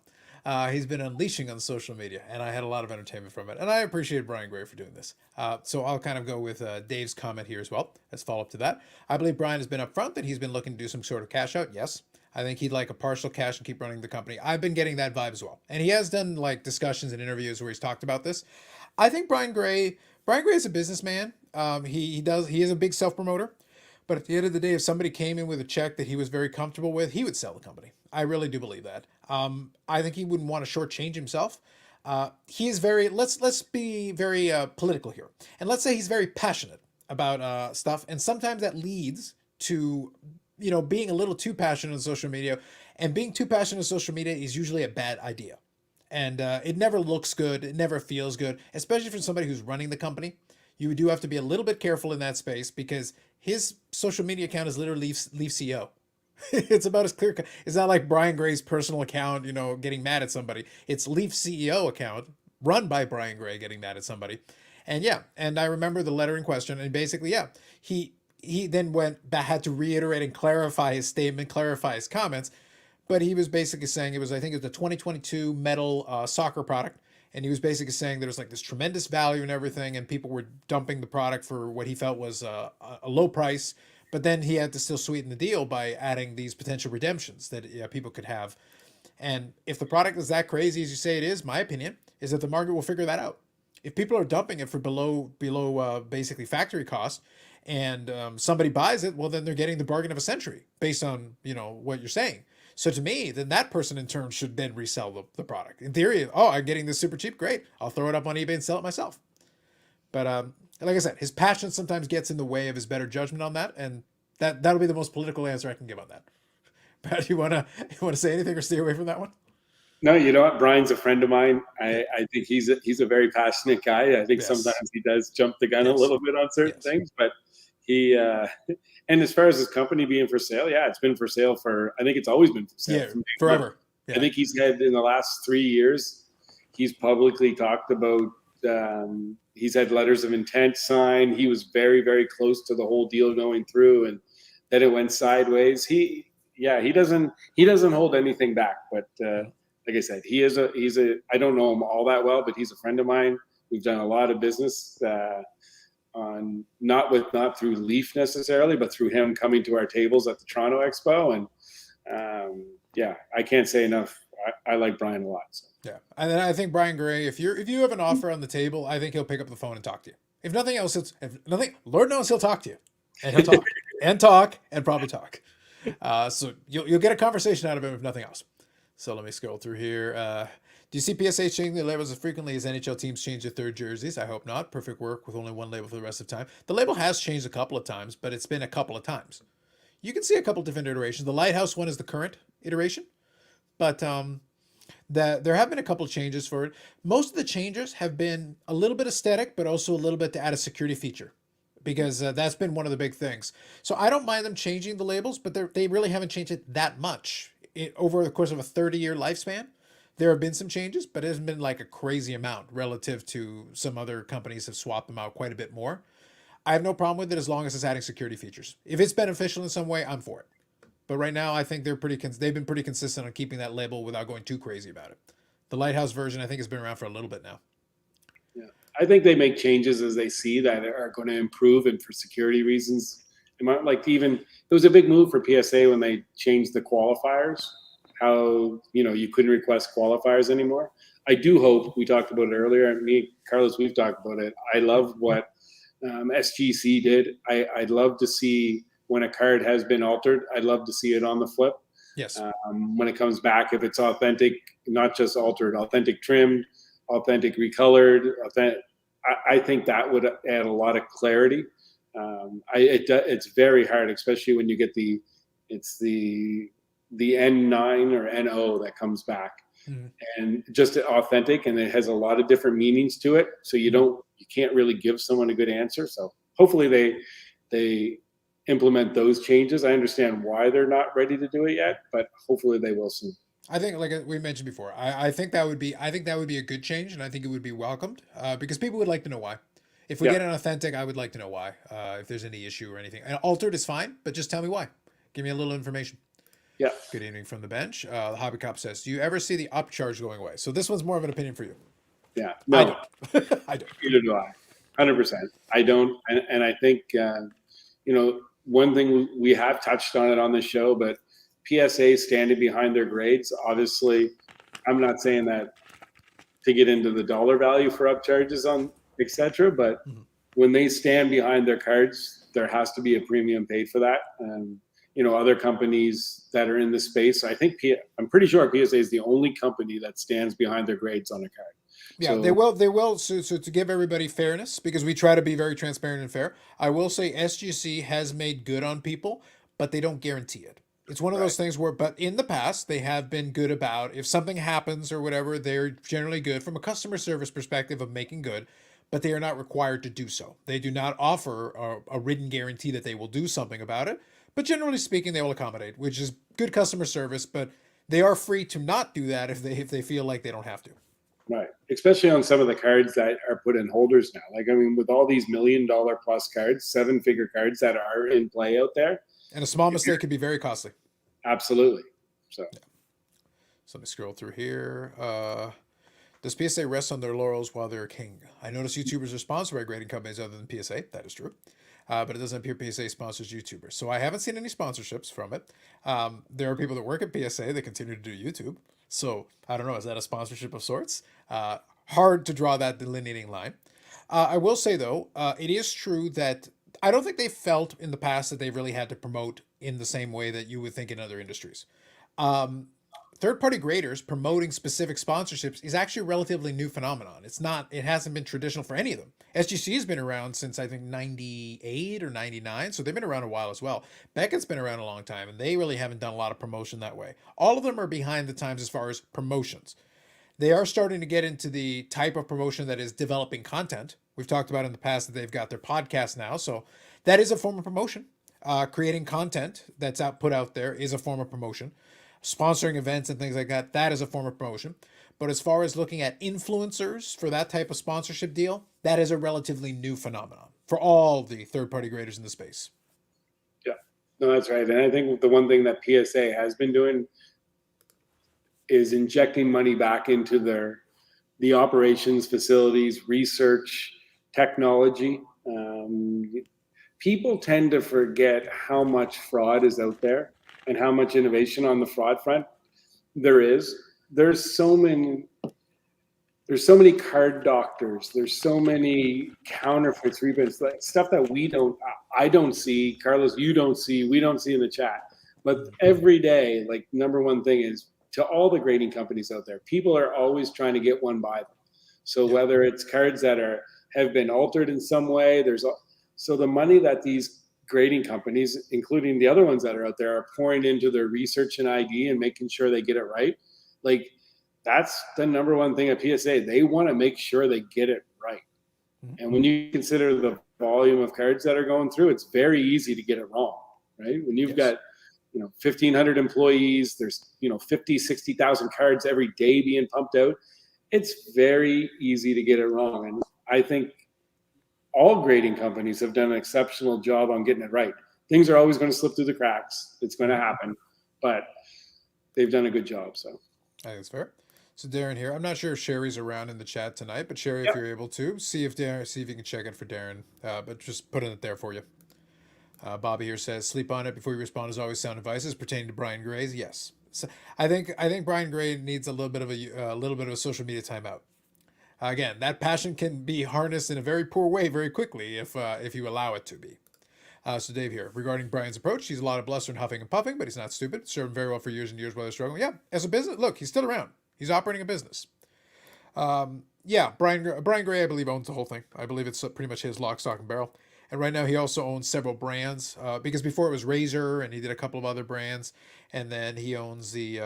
He's been unleashing on social media, and I had a lot of entertainment from it. And I appreciate Brian Gray for doing this. So I'll kind of go with Dave's comment here as well as follow up to that. I believe Brian has been upfront that he's been looking to do some sort of cash out. Yes. I think he'd like a partial cash and keep running the company. I've been getting that vibe as well. And he has done like discussions and interviews where he's talked about this. I think Brian Gray is a businessman. He is a big self promoter. But at the end of the day, if somebody came in with a check that he was very comfortable with, he would sell the company. I really do believe that. I think he wouldn't want to shortchange himself. He is very. Let's be very political here, and let's say he's very passionate about stuff, and sometimes that leads to being a little too passionate on social media, and being too passionate on social media is usually a bad idea, and it never looks good, it never feels good, especially for somebody who's running the company. You do have to be a little bit careful in that space because his social media account is literally Leaf CEO. It's about as clear. It's not like Brian Gray's personal account, getting mad at somebody. It's Leaf CEO account run by Brian Gray getting mad at somebody. And yeah, and I remember the letter in question, and basically, yeah, he then went back, had to reiterate and clarify his statement, clarify his comments, but he was basically saying I think it was the 2022 metal soccer product, and he was basically saying there was like this tremendous value and everything, and people were dumping the product for what he felt was a low price. But then he had to still sweeten the deal by adding these potential redemptions that people could have. And if the product is that crazy as you say it is, my opinion is that the market will figure that out. If people are dumping it for below basically factory cost, and somebody buys it, well then they're getting the bargain of a century based on what you're saying. So to me, then that person in turn should then resell the product. In theory, oh, I'm getting this super cheap, great. I'll throw it up on eBay and sell it myself. But like I said, his passion sometimes gets in the way of his better judgment on that, and that'll be the most political answer I can give on that. Pat, you wanna say anything or stay away from that one? No, you know what? Brian's a friend of mine. I think he's a very passionate guy. I think Yes. sometimes he does jump the gun a Yes. little bit on certain Yes. things, but he and as far as his company being for sale, yeah, it's been for sale for, I think it's always been for sale Yeah. from day one. Forever. I Yeah. think he's had in the last 3 years, he's publicly talked about. He's had letters of intent signed. He was very, very close to the whole deal going through, and then it went sideways. He doesn't hold anything back. But like I said, he's a. I don't know him all that well, but he's a friend of mine. We've done a lot of business on not through Leaf necessarily, but through him coming to our tables at the Toronto Expo, and yeah, I can't say enough. I like Brian a lot. So. Yeah. And then I think Brian Gray, if you have an offer on the table, I think he'll pick up the phone and talk to you. If nothing else, if nothing, Lord knows he'll talk to you, and he'll talk and talk and probably talk. So you'll get a conversation out of him if nothing else. So let me scroll through here. Do you see PSA changing the labels as frequently as NHL teams change their third jerseys? I hope not. Perfect work with only one label for the rest of the time. The label has changed a couple of times, but it's been a couple of times. You can see a couple different iterations. The Lighthouse one is the current iteration, but there have been a couple of changes for it. Most of the changes have been a little bit aesthetic, but also a little bit to add a security feature, because that's been one of the big things. So I don't mind them changing the labels, but they really haven't changed it that much. Over the course of a 30-year lifespan, there have been some changes, but it hasn't been like a crazy amount relative to some other companies have swapped them out quite a bit more. I have no problem with it as long as it's adding security features. If it's beneficial in some way, I'm for it. But right now, I think they've been pretty consistent on keeping that label without going too crazy about it. The Lighthouse version, I think, has been around for a little bit now. Yeah, I think they make changes as they see that are going to improve, and for security reasons, like even it was a big move for PSA when they changed the qualifiers. How you couldn't request qualifiers anymore. I do hope, we talked about it earlier. Me, Carlos, we've talked about it. I love what SGC did. I'd love to see when a card has been altered. I'd love to see it on the flip. Yes. When it comes back, if it's authentic, not just altered, authentic trimmed, authentic recolored, I think that would add a lot of clarity. It's very hard, especially when you get the N9 or NO that comes back, and just authentic, and it has a lot of different meanings to it. So you can't really give someone a good answer. So hopefully they implement those changes. I understand why they're not ready to do it yet, but hopefully they will soon. I think, like we mentioned before, I think that would be a good change, and I think it would be welcomed because people would like to know why. If we Yeah. get an authentic, I would like to know why. If there's any issue or anything, and altered is fine, but just tell me why. Give me a little information. Yeah. Good evening from the bench. The Hobby Cop says, "Do you ever see the upcharge going away?" So this one's more of an opinion for you. Yeah. I No, don't. I don't. neither do I. 100%. I don't. And I think, one thing we have touched on it on the show, but PSA standing behind their grades, obviously, I'm not saying that to get into the dollar value for upcharges on etc. But Mhm. when they stand behind their cards, there has to be a premium paid for that. Other companies that are in the space, I'm pretty sure PSA is the only company that stands behind their grades on a card. Yeah, they So will. They will. So to give everybody fairness, because we try to be very transparent and fair, I will say SGC has made good on people, but they don't guarantee it. It's one of right, those things where, but in the past, they have been good about if something happens or whatever, they're generally good from a customer service perspective of making good, but they are not required to do so. They do not offer a written guarantee that they will do something about it, but generally speaking, they will accommodate, which is good customer service. But they are free to not do that if they feel like they don't have to. right. Especially on some of the cards that are put in holders now. Like I mean, with all these $1 million plus cards, 7-figure cards that are in play out there, And a small if you're mistake could be very costly. absolutely so. So let me scroll through here. Does PSA rest on their laurels while they're king? I notice YouTubers are sponsored by grading companies other than PSA. That is true. But it doesn't appear PSA sponsors YouTubers. So I haven't seen any sponsorships from it. There are people that work at PSA that continue to do YouTube. So I don't know. Is that a sponsorship of sorts? Hard to draw that delineating line. I will say, though, it is true that I don't think they felt in the past that they really had to promote in the same way that you would think in other industries. Um, Third party graders promoting specific sponsorships is actually a relatively new phenomenon. It hasn't been traditional for any of them. SGC has been around since I think 98 or 99, so they've been around a while as well. Beckett's been around a long time, and they really haven't done a lot of promotion that way. All of them are behind the times as far as promotions. They are starting to get into the type of promotion that is developing content. We've talked about in the past that they've got their podcast now, so that is a form of promotion. Creating content that's put out there is a form of promotion. Sponsoring events and things like that, that is a form of promotion. But as far as looking at influencers for that type of sponsorship deal, that is a relatively new phenomenon for all the third party graders in the space. Yeah, no, that's right. And I think the one thing that PSA has been doing is injecting money back into the operations, facilities, research, technology. People tend to forget how much fraud is out there and how much innovation on the fraud front there is. There's so many. There's so many card doctors. There's so many counterfeits, reprints, like stuff that I don't see. Carlos, you don't see. We don't see in the chat. But every day, like number one thing is to all the grading companies out there, people are always trying to get one by them. So Yep. whether it's cards that have been altered in some way, so the money that these grading companies, including the other ones that are out there, are pouring into their research and ID and making sure they get it right. Like that's the number one thing at PSA. They want to make sure they get it right. And when you consider the volume of cards that are going through, it's very easy to get it wrong, right? When you've Yes. got 1,500 employees, there's 50, 60,000 cards every day being pumped out. It's very easy to get it wrong. And I think all grading companies have done an exceptional job on getting it right. Things are always going to slip through the cracks. It's going to happen, but they've done a good job. So I think it's fair. So Darren here. I'm not sure if Sherry's around in the chat tonight, but Sherry, if yep. you're able to, see if you can check it for Darren. But just putting it there for you. Bobby here says, sleep on it before you respond is always sound advices pertaining to Brian Gray's. Yes. So I think Brian Gray needs a little bit of a social media timeout. Again, that passion can be harnessed in a very poor way very quickly if you allow it to be. So Dave here, regarding Brian's approach, he's a lot of bluster and huffing and puffing, but he's not stupid. Served him very well for years and years while they're struggling. Yeah, as a business, look, he's still around. He's operating a business. Yeah, Brian Gray, I believe, owns the whole thing. I believe it's pretty much his lock, stock, and barrel. And right now, he also owns several brands because before it was Razor, and he did a couple of other brands, and then he owns the.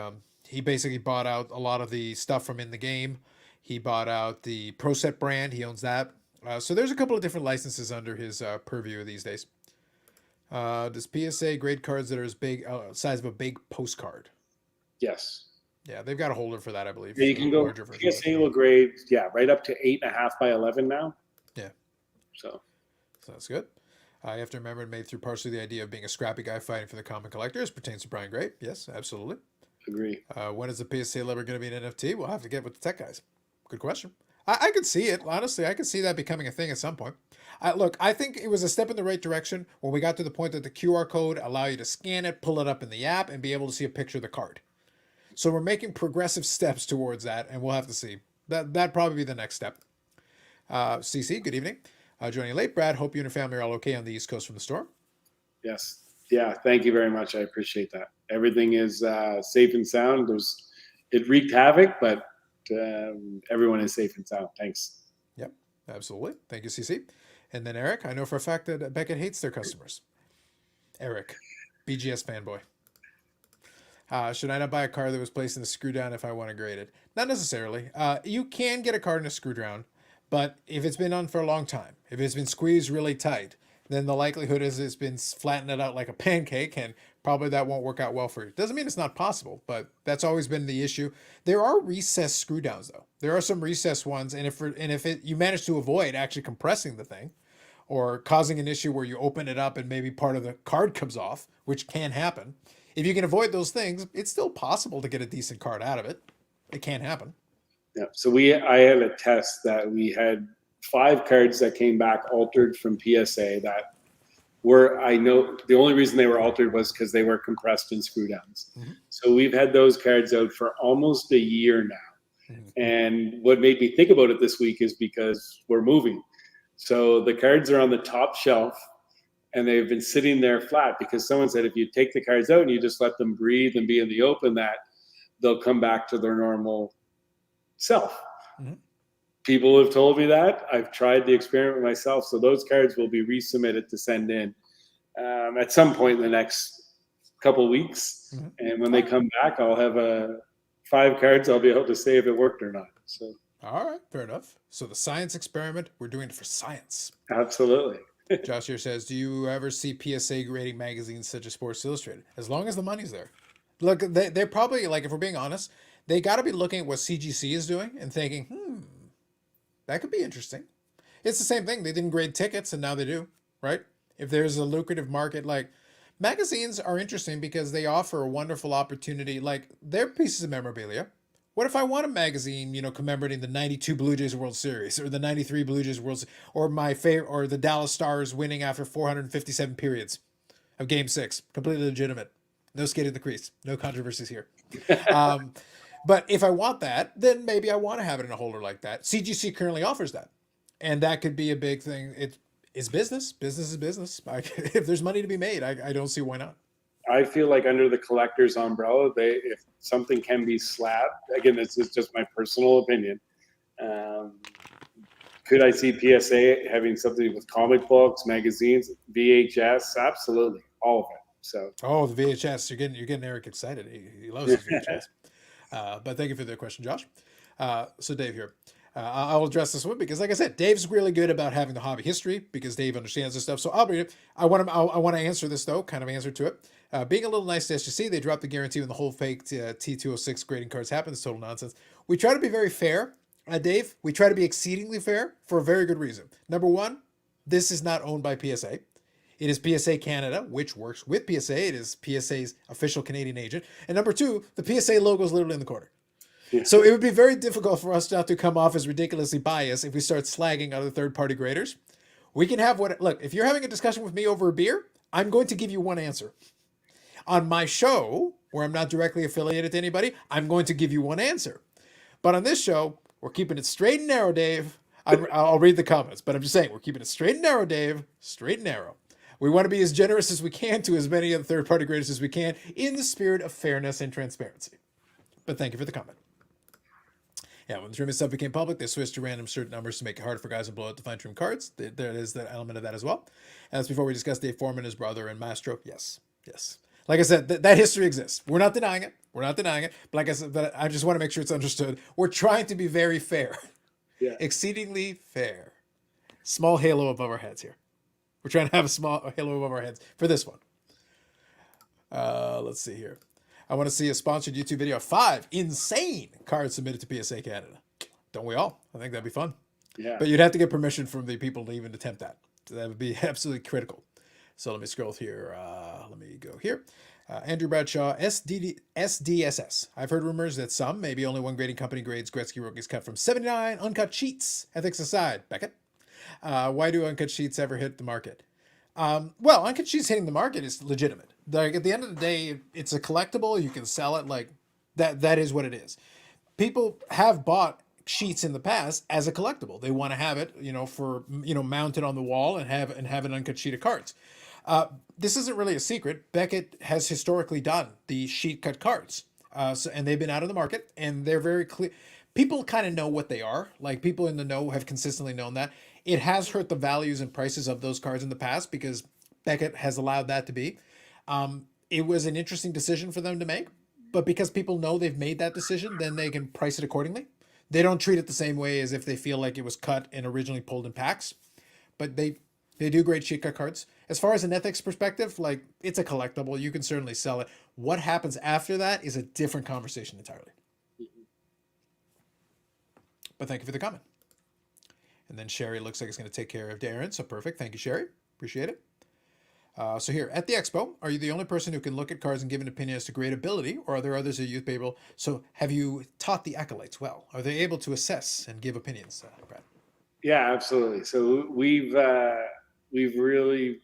He basically bought out a lot of the stuff from in the game. He bought out the ProSet brand. He owns that. So there's a couple of different licenses under his purview these days. Does PSA grade cards that are as big size of a big postcard? Yes. Yeah, they've got a holder for that, I believe. Yeah, you can go Larger version. PSA will grade, right up to 8.5 by 11 now. Yeah. So So that's good. You have to remember it made through partially the idea of being a scrappy guy fighting for the common collector as pertains to Brian Gray. Yes, absolutely. Agree. When is the PSA ever going to be an NFT? We'll have to get with the tech guys. Good question. I could see it. Honestly, I could see that becoming a thing at some point. Look, I think it was a step in the right direction when we got to the point that the QR code allow you to scan it, pull it up in the app, and be able to see a picture of the card. So we're making progressive steps towards that, and we'll have to see. That'd probably be the next step. CC, good evening. Joining late, Brad. Hope you and your family are all okay on the East Coast from the storm. Yes. Yeah. Thank you very much. I appreciate that. Everything is safe and sound. It wreaked havoc, but everyone is safe and sound. Thanks. Yep, absolutely. Thank you, CC. And then Eric, I know for a fact that Beckett hates their customers. Eric, BGS fanboy. Should I not buy a card that was placed in the screw down if I want to grade it? Not necessarily. You can get a card in a screw down, but if it's been on for a long time, if it's been squeezed really tight, then the likelihood is it's been flattened out like a pancake, and probably that won't work out well for you. Doesn't mean it's not possible, but that's always been the issue. There are recessed screw downs though. There are some recessed ones, and if you manage to avoid actually compressing the thing, or causing an issue where you open it up and maybe part of the card comes off, which can happen. If you can avoid those things, it's still possible to get a decent card out of it. It can happen. Yeah. So I had a test that we had 5 cards that came back altered from PSA that I know the only reason they were altered was because they were compressed in screw downs. Mm-hmm. So we've had those cards out for almost a year now. Mm-hmm. And what made me think about it this week is because we're moving. So the cards are on the top shelf and they've been sitting there flat because someone said if you take the cards out and you just let them breathe and be in the open, that they'll come back to their normal self. Mm-hmm. People have told me that. I've tried the experiment myself. So those cards will be resubmitted to send in at some point in the next couple of weeks. Mm-hmm. And when they come back, I'll have 5 cards. I'll be able to say if it worked or not. So. All right, fair enough. So the science experiment, we're doing it for science. Absolutely. Josh here says, do you ever see PSA grading magazines such as Sports Illustrated? As long as the money's there. Look, they're probably, like, if we're being honest, they got to be looking at what CGC is doing and thinking, that could be interesting. It's the same thing. They didn't grade tickets, and now they do, right? If there's a lucrative market, like, magazines are interesting because they offer a wonderful opportunity. Like, they're pieces of memorabilia. What if I want a magazine, commemorating the 92 Blue Jays World Series or the 93 Blue Jays World Series, or my favorite, or the Dallas Stars winning after 457 periods of Game 6? Completely legitimate. No skating the crease. No controversies here. But if I want that, then maybe I want to have it in a holder like that. CGC currently offers that. And that could be a big thing. It's business. Business is business. If there's money to be made, I don't see why not. I feel like under the collector's umbrella, if something can be slabbed, again, this is just my personal opinion. Could I see PSA having something with comic books, magazines, VHS? Absolutely, all of it. So. Oh, the VHS! You're getting Eric excited. He loves his VHS. But thank you for the question, Josh. So Dave here. I'll address this one because, like I said, Dave's really good about having the hobby history because Dave understands this stuff. So I'll read it. I want to answer this though, kind of answer to it. Being a little nice to SGC, they dropped the guarantee when the whole fake T206 grading cards happen. It's total nonsense. We try to be very fair, Dave. We try to be exceedingly fair for a very good reason. Number one, this is not owned by PSA. It is PSA Canada, which works with PSA. It is PSA's official Canadian agent. And number two, the PSA logo is literally in the corner. Yeah. So it would be very difficult for us not to come off as ridiculously biased if we start slagging other third-party graders. We can have look, if you're having a discussion with me over a beer, I'm going to give you one answer. On my show, where I'm not directly affiliated to anybody, I'm going to give you one answer. But on this show, we're keeping it straight and narrow, Dave. I'll read the comments, but I'm just saying, we're keeping it straight and narrow, Dave. Straight and narrow. We want to be as generous as we can to as many of the third-party graders as we can in the spirit of fairness and transparency. But thank you for the comment. Yeah, when the trim stuff became public, they switched to random certain numbers to make it harder for guys to blow out the fine trim cards. There is that element of that as well. And that's before we discussed Dave Foreman, his brother, and Mastro. Yes. Like I said, that history exists. We're not denying it. But like I said, I just want to make sure it's understood. We're trying to be very fair. Yeah. Exceedingly fair. Small halo above our heads here. We're trying to have a small halo above our heads for this one. Let's see here. I want to see a sponsored YouTube video of 5 insane cards submitted to PSA Canada. Don't we all? I think that'd be fun. Yeah. But you'd have to get permission from the people to even attempt that. So that would be absolutely critical. So let me scroll here. Let me go here. Andrew Bradshaw, SDSS. I've heard rumors that some, maybe only one grading company grades Gretzky rookies cut from 79 uncut sheets. Ethics aside, Beckett, why do uncut sheets ever hit the market? Well, uncut sheets hitting the market is legitimate. Like at the end of the day, it's a collectible. You can sell it like that. That is what it is. People have bought sheets in the past as a collectible. They want to have it, for mounted on the wall and have an uncut sheet of cards. This isn't really a secret. Beckett has historically done the sheet cut cards, and they've been out of the market, and they're very clear. People kind of know what they are. Like people in the know have consistently known that. It has hurt the values and prices of those cards in the past because Beckett has allowed that to be. It was an interesting decision for them to make, but because people know they've made that decision, then they can price it accordingly. They don't treat it the same way as if they feel like it was cut and originally pulled in packs, but they do great sheet cut cards. As far as an ethics perspective, like it's a collectible. You can certainly sell it. What happens after that is a different conversation entirely. But thank you for the comment. And then Sherry looks like it's going to take care of Darren. So perfect. Thank you, Sherry. Appreciate it. So here at the Expo, are you the only person who can look at cards and give an opinion as to grade ability, or are there others at youth able? So have you taught the acolytes well? Are they able to assess and give opinions, Brad? Yeah, absolutely. So we're really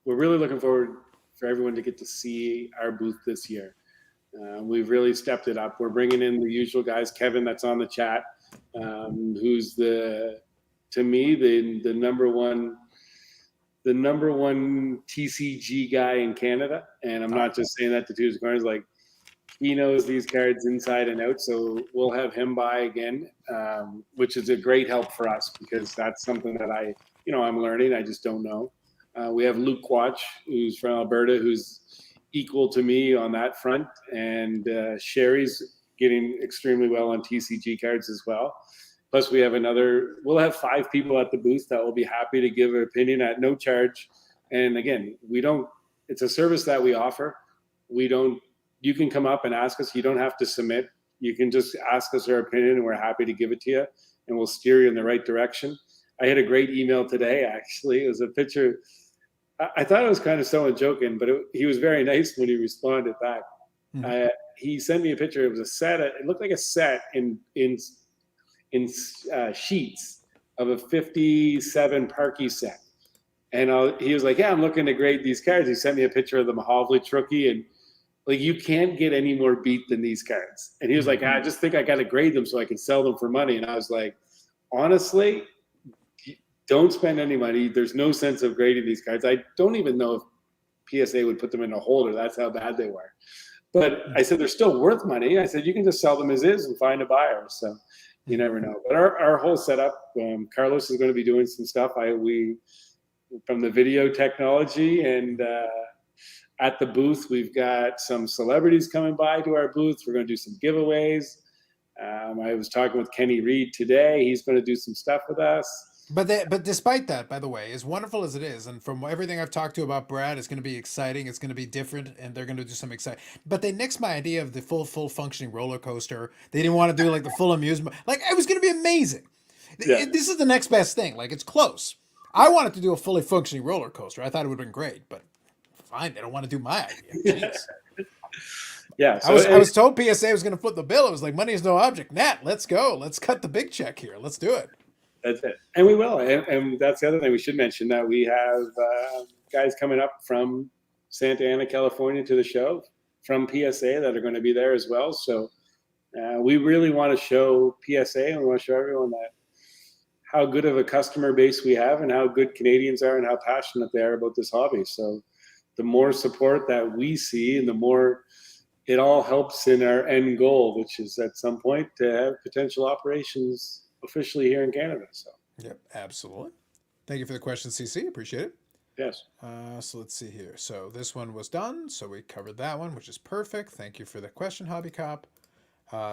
looking forward for everyone to get to see our booth this year. We've really stepped it up. We're bringing in the usual guys. Kevin, that's on the chat, who's to me the number one TCG guy in Canada. And I'm not just saying that to toot his horn. Like he knows these cards inside and out. So we'll have him by again, which is a great help for us because that's something that I'm learning. I just don't know. We have Luke Quach, who's from Alberta, who's equal to me on that front. And Sherry's getting extremely well on TCG cards as well. Plus, we'll have 5 people at the booth that will be happy to give an opinion at no charge. And again, it's a service that we offer. You can come up and ask us. You don't have to submit. You can just ask us our opinion and we're happy to give it to you and we'll steer you in the right direction. I had a great email today, actually. It was a picture. I thought it was kind of someone joking, but he was very nice when he responded back. He sent me a picture. It was a set. It looked like a set in sheets of a 57 Parky set. And he was like, yeah, I'm looking to grade these cards. He sent me a picture of the Mahovlich rookie. And like, you can't get any more beat than these cards. And he was like, I just think I got to grade them so I can sell them for money. And I was like, honestly, don't spend any money. There's no sense of grading these cards. I don't even know if PSA would put them in a holder. That's how bad they were. But I said, they're still worth money. I said, you can just sell them as is and find a buyer. So you never know. But our whole setup, Carlos is going to be doing some stuff. From the video technology and at the booth, we've got some celebrities coming by to our booth. We're going to do some giveaways. I was talking with Kenny Reed today. He's going to do some stuff with us. But despite that, by the way, as wonderful as it is, and from everything I've talked to about Brad, it's going to be exciting. It's going to be different, and they're going to do some exciting. But they nixed my idea of the full functioning roller coaster. They didn't want to do like the full amusement. Like it was going to be amazing. Yeah. This is the next best thing. Like it's close. I wanted to do a fully functioning roller coaster. I thought it would have been great, but fine. They don't want to do my idea. Jeez. Yeah, so I was told PSA was going to foot the bill. It was like money is no object. Nat, let's go. Let's cut the big check here. Let's do it. That's it. And we will. And that's the other thing we should mention, that we have guys coming up from Santa Ana, California to the show from PSA that are going to be there as well. So we really want to show PSA and we want to show everyone that how good of a customer base we have and how good Canadians are and how passionate they are about this hobby. So the more support that we see and the more it all helps in our end goal, which is at some point to have potential operations officially here in Canada. So yep, absolutely. Thank you for the question, CC. Appreciate it. Yes. So let's see here. So this one was done. So we covered that one, which is perfect. Thank you for the question, Hobby Cop.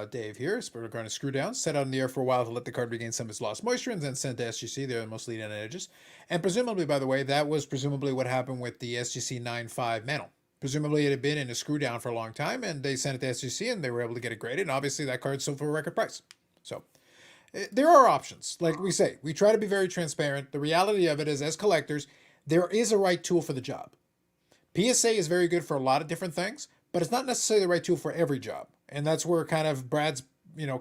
Dave here. So we're going to screw down, set out in the air for a while to let the card regain some of its lost moisture, and then send to SGC. They're mostly on edges. And presumably, by the way, that was presumably what happened with the SGC 9.5 Mantle. Presumably, it had been in a screw down for a long time, and they sent it to SGC, and they were able to get it graded. And obviously, that card sold for a record price. So there are options. Like we say, we try to be very transparent. The reality of it is, as collectors, There is a right tool for the job. PSA is very good for a lot of different things, but it's not necessarily the right tool for every job. And that's where kind of Brad's,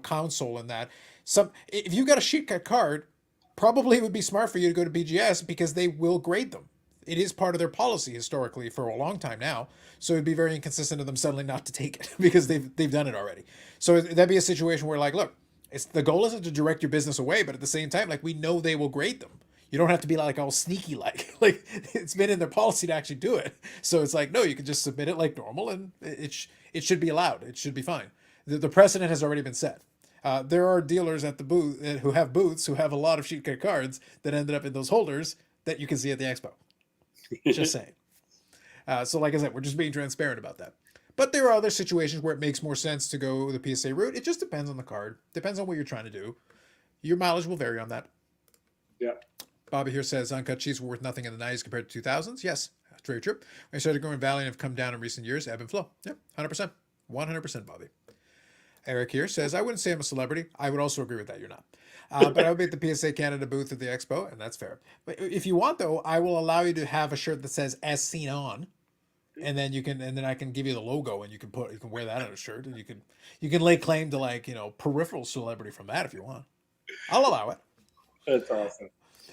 counsel in that. If you got a sheet cut card, probably it would be smart for you to go to BGS because they will grade them. It is part of their policy historically for a long time now. So it'd be very inconsistent of them suddenly not to take it because they've done it already. So that'd be a situation where like, look, the goal isn't to direct your business away, but at the same time, like we know they will grade them. You don't have to be like all sneaky like it's been in their policy to actually do it. So it's like no, you can just submit it like normal, and it should be allowed. It should be fine. The precedent has already been set. There are dealers at the booth who have booths who have a lot of sheet cut cards that ended up in those holders that you can see at the expo. Just saying. So like I said, we're just being transparent about that. But there are other situations where it makes more sense to go the PSA route. It just depends on the card. Depends on what you're trying to do. Your mileage will vary on that. Yeah. Bobby here says uncut sheets were worth nothing in the 90s compared to 2000s. Yes, that's very true. When I started growing value and have come down in recent years, ebb and flow. Yep, 100%. 100%, Bobby. Eric here says, I wouldn't say I'm a celebrity. I would also agree with that. You're not. But I would be at the PSA Canada booth at the Expo, and that's fair. But if you want, though, I will allow you to have a shirt that says "as seen on," and then I can give you the logo, and you can wear that on a shirt, and you can lay claim to like peripheral celebrity from that if you want. I'll allow it. That's awesome.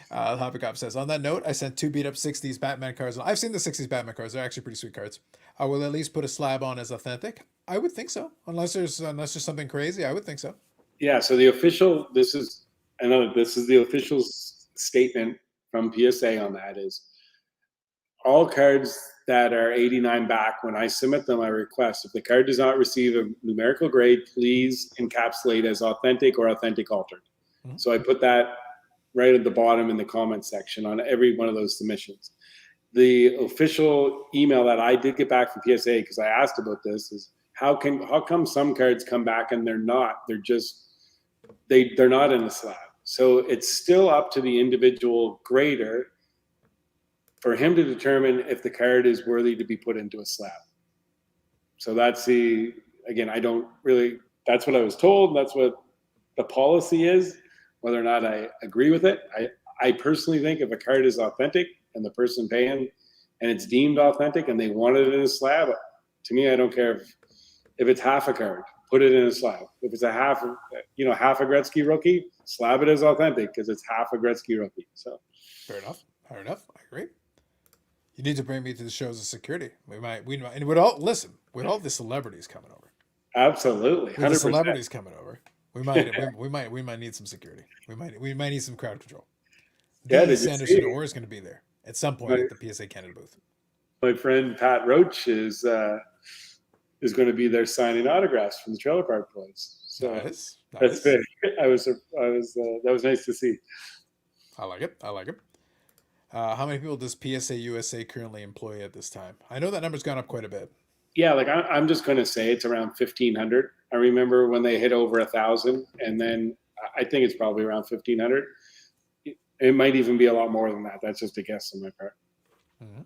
Hopicop says, on that note, I sent 2 beat up 60s Batman cards. I've seen the 60s Batman cards. They're actually pretty sweet cards. I will at least put a slab on as authentic. I would think so. Unless there's something crazy, I would think so. Yeah. So the official, this is the official statement from PSA on that is all cards that are 89 back, when I submit them, I request if the card does not receive a numerical grade, please encapsulate as authentic or authentic altered. Mm-hmm. So I put that right at the bottom in the comment section on every one of those submissions. The official email that I did get back from PSA, because I asked about this, is how come some cards come back and they're not in the slab. So it's still up to the individual grader for him to determine if the card is worthy to be put into a slab. So that's that's what I was told. That's what the policy is. Whether or not I agree with it, I personally think if a card is authentic and the person paying and it's deemed authentic and they want it in a slab, to me, I don't care if it's half a card, put it in a slab. If it's a half a Gretzky rookie, slab it as authentic because it's half a Gretzky rookie. So fair enough. I agree. You need to bring me to the shows of security. We might, and with all the celebrities coming over. Absolutely, 100%. With the celebrities coming over. We might need some security. We might need some crowd control. Yeah, Sanderson Orr is going to be there at some point at the PSA Canada booth. My friend Pat Roach is going to be there signing autographs from the Trailer Park Boys. So nice. That's big. That was nice to see. I like it. How many people does PSA USA currently employ at this time? I know that number's gone up quite a bit. Yeah, like I'm just going to say it's around 1,500. I remember when they hit over 1,000, and then I think it's probably around 1,500. It might even be a lot more than that. That's just a guess on my part. Mm-hmm.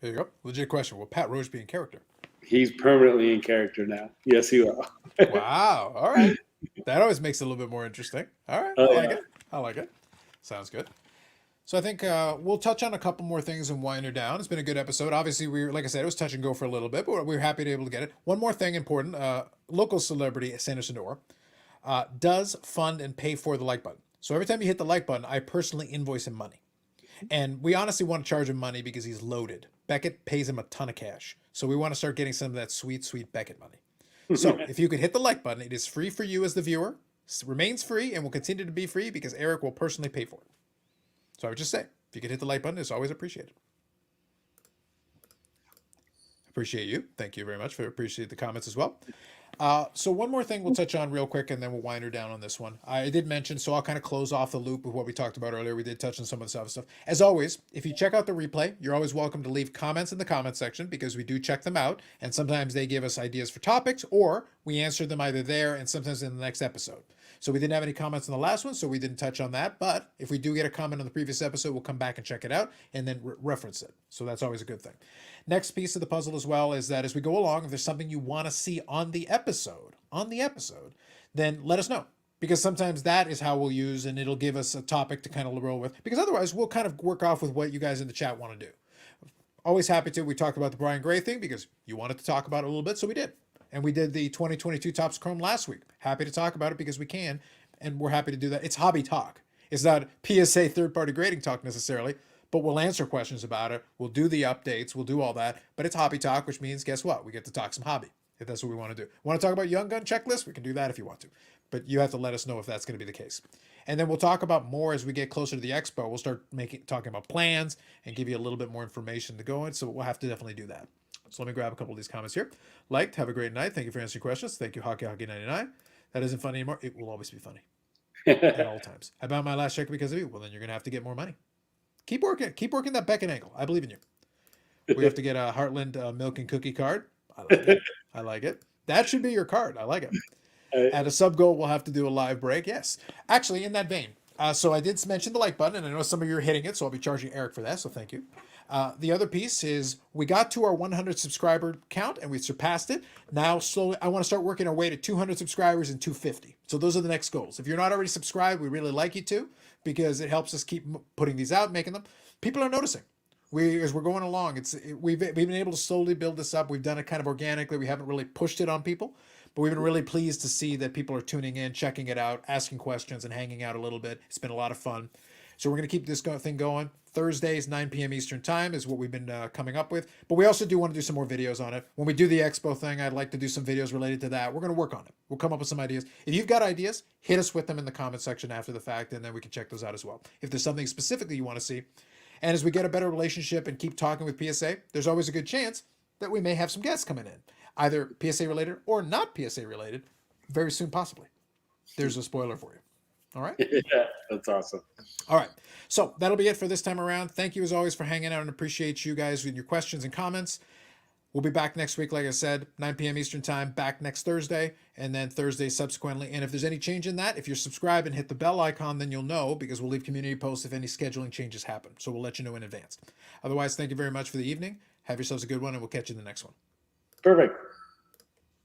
There you go. Legit question. Will Pat Roach be in character? He's permanently in character now. Yes, he will. Wow. All right. That always makes it a little bit more interesting. All right. I like it. Sounds good. So I think we'll touch on a couple more things and wind her down. It's been a good episode. Obviously, like I said, it was touch and go for a little bit, but we were happy to be able to get it. One more thing important. Local celebrity, Sanderson Orr, does fund and pay for the like button. So every time you hit the like button, I personally invoice him money. And we honestly want to charge him money because he's loaded. Beckett pays him a ton of cash. So we want to start getting some of that sweet, sweet Beckett money. So if you could hit the like button, it is free for you as the viewer. It remains free and will continue to be free because Eric will personally pay for it. So I would just say, if you could hit the like button, it's always appreciated. Appreciate you. Thank you very much. Appreciate the comments as well. So one more thing we'll touch on real quick, and then we'll wind her down on this one. I did mention, so I'll kind of close off the loop with what we talked about earlier. We did touch on some of the other stuff. As always, if you check out the replay, you're always welcome to leave comments in the comment section because we do check them out, and sometimes they give us ideas for topics, or we answer them either there and sometimes in the next episode. So we didn't have any comments on the last one, so we didn't touch on that. But if we do get a comment on the previous episode, we'll come back and check it out and then reference it. So that's always a good thing. Next piece of the puzzle as well is that as we go along, if there's something you want to see on the episode, then let us know. because sometimes that is how we'll use, and it'll give us a topic to kind of roll with, because otherwise we'll kind of work off with what you guys in the chat want to do. Always happy to. We talked about the Brian Gray thing because you wanted to talk about it a little bit, so we did. And we did the 2022 Topps Chrome last week. Happy to talk about it because we can, and we're happy to do that. It's hobby talk. It's not PSA third-party grading talk necessarily, but we'll answer questions about it. We'll do the updates. We'll do all that. But it's hobby talk, which means, guess what? We get to talk some hobby, if that's what we want to do. Want to talk about Young Gun checklist? We can do that if you want to. But you have to let us know if that's going to be the case. And then we'll talk about more as we get closer to the expo. We'll start talking about plans and give you a little bit more information to go in. So we'll have to definitely do that. So let me grab a couple of these comments here. Liked, have a great night. Thank you for answering questions. Thank you, Hockey 99. That isn't funny anymore. It will always be funny at all times. I bought my last check because of you. Well, then you're going to have to get more money. Keep working. Keep working that Beck and angle. I believe in you. We have to get a Heartland milk and cookie card. I like it. I like it. That should be your card. I like it. At a sub goal, we'll have to do a live break. Yes. Actually, in that vein, so I did mention the like button, and I know some of you are hitting it, so I'll be charging Eric for that, so thank you. The other piece is we got to our 100 subscriber count, and we surpassed it. Now, slowly, I want to start working our way to 200 subscribers and 250. So those are the next goals. If you're not already subscribed, we really like you to, because it helps us keep putting these out, making them. People are noticing. As we're going along, we've been able to slowly build this up. We've done it kind of organically. We haven't really pushed it on people, but we've been really pleased to see that people are tuning in, checking it out, asking questions, and hanging out a little bit. It's been a lot of fun. So we're going to keep this thing going. Thursdays, 9 p.m. Eastern time is what we've been coming up with. But we also do want to do some more videos on it. When we do the expo thing, I'd like to do some videos related to that. We're going to work on it. We'll come up with some ideas. If you've got ideas, hit us with them in the comment section after the fact, and then we can check those out as well. If there's something specifically you want to see. And as we get a better relationship and keep talking with PSA, there's always a good chance that we may have some guests coming in, either PSA related or not PSA related, very soon possibly. There's a spoiler for you. All right? Yeah, that's awesome. All right. So that'll be it for this time around. Thank you as always for hanging out, and appreciate you guys with your questions and comments. We'll be back next week, like I said, 9 p.m. Eastern time, back next Thursday, and then Thursday subsequently. And if there's any change in that, if you're subscribed and hit the bell icon, then you'll know, because we'll leave community posts if any scheduling changes happen. So we'll let you know in advance. Otherwise, thank you very much for the evening. Have yourselves a good one, and we'll catch you in the next one. Perfect.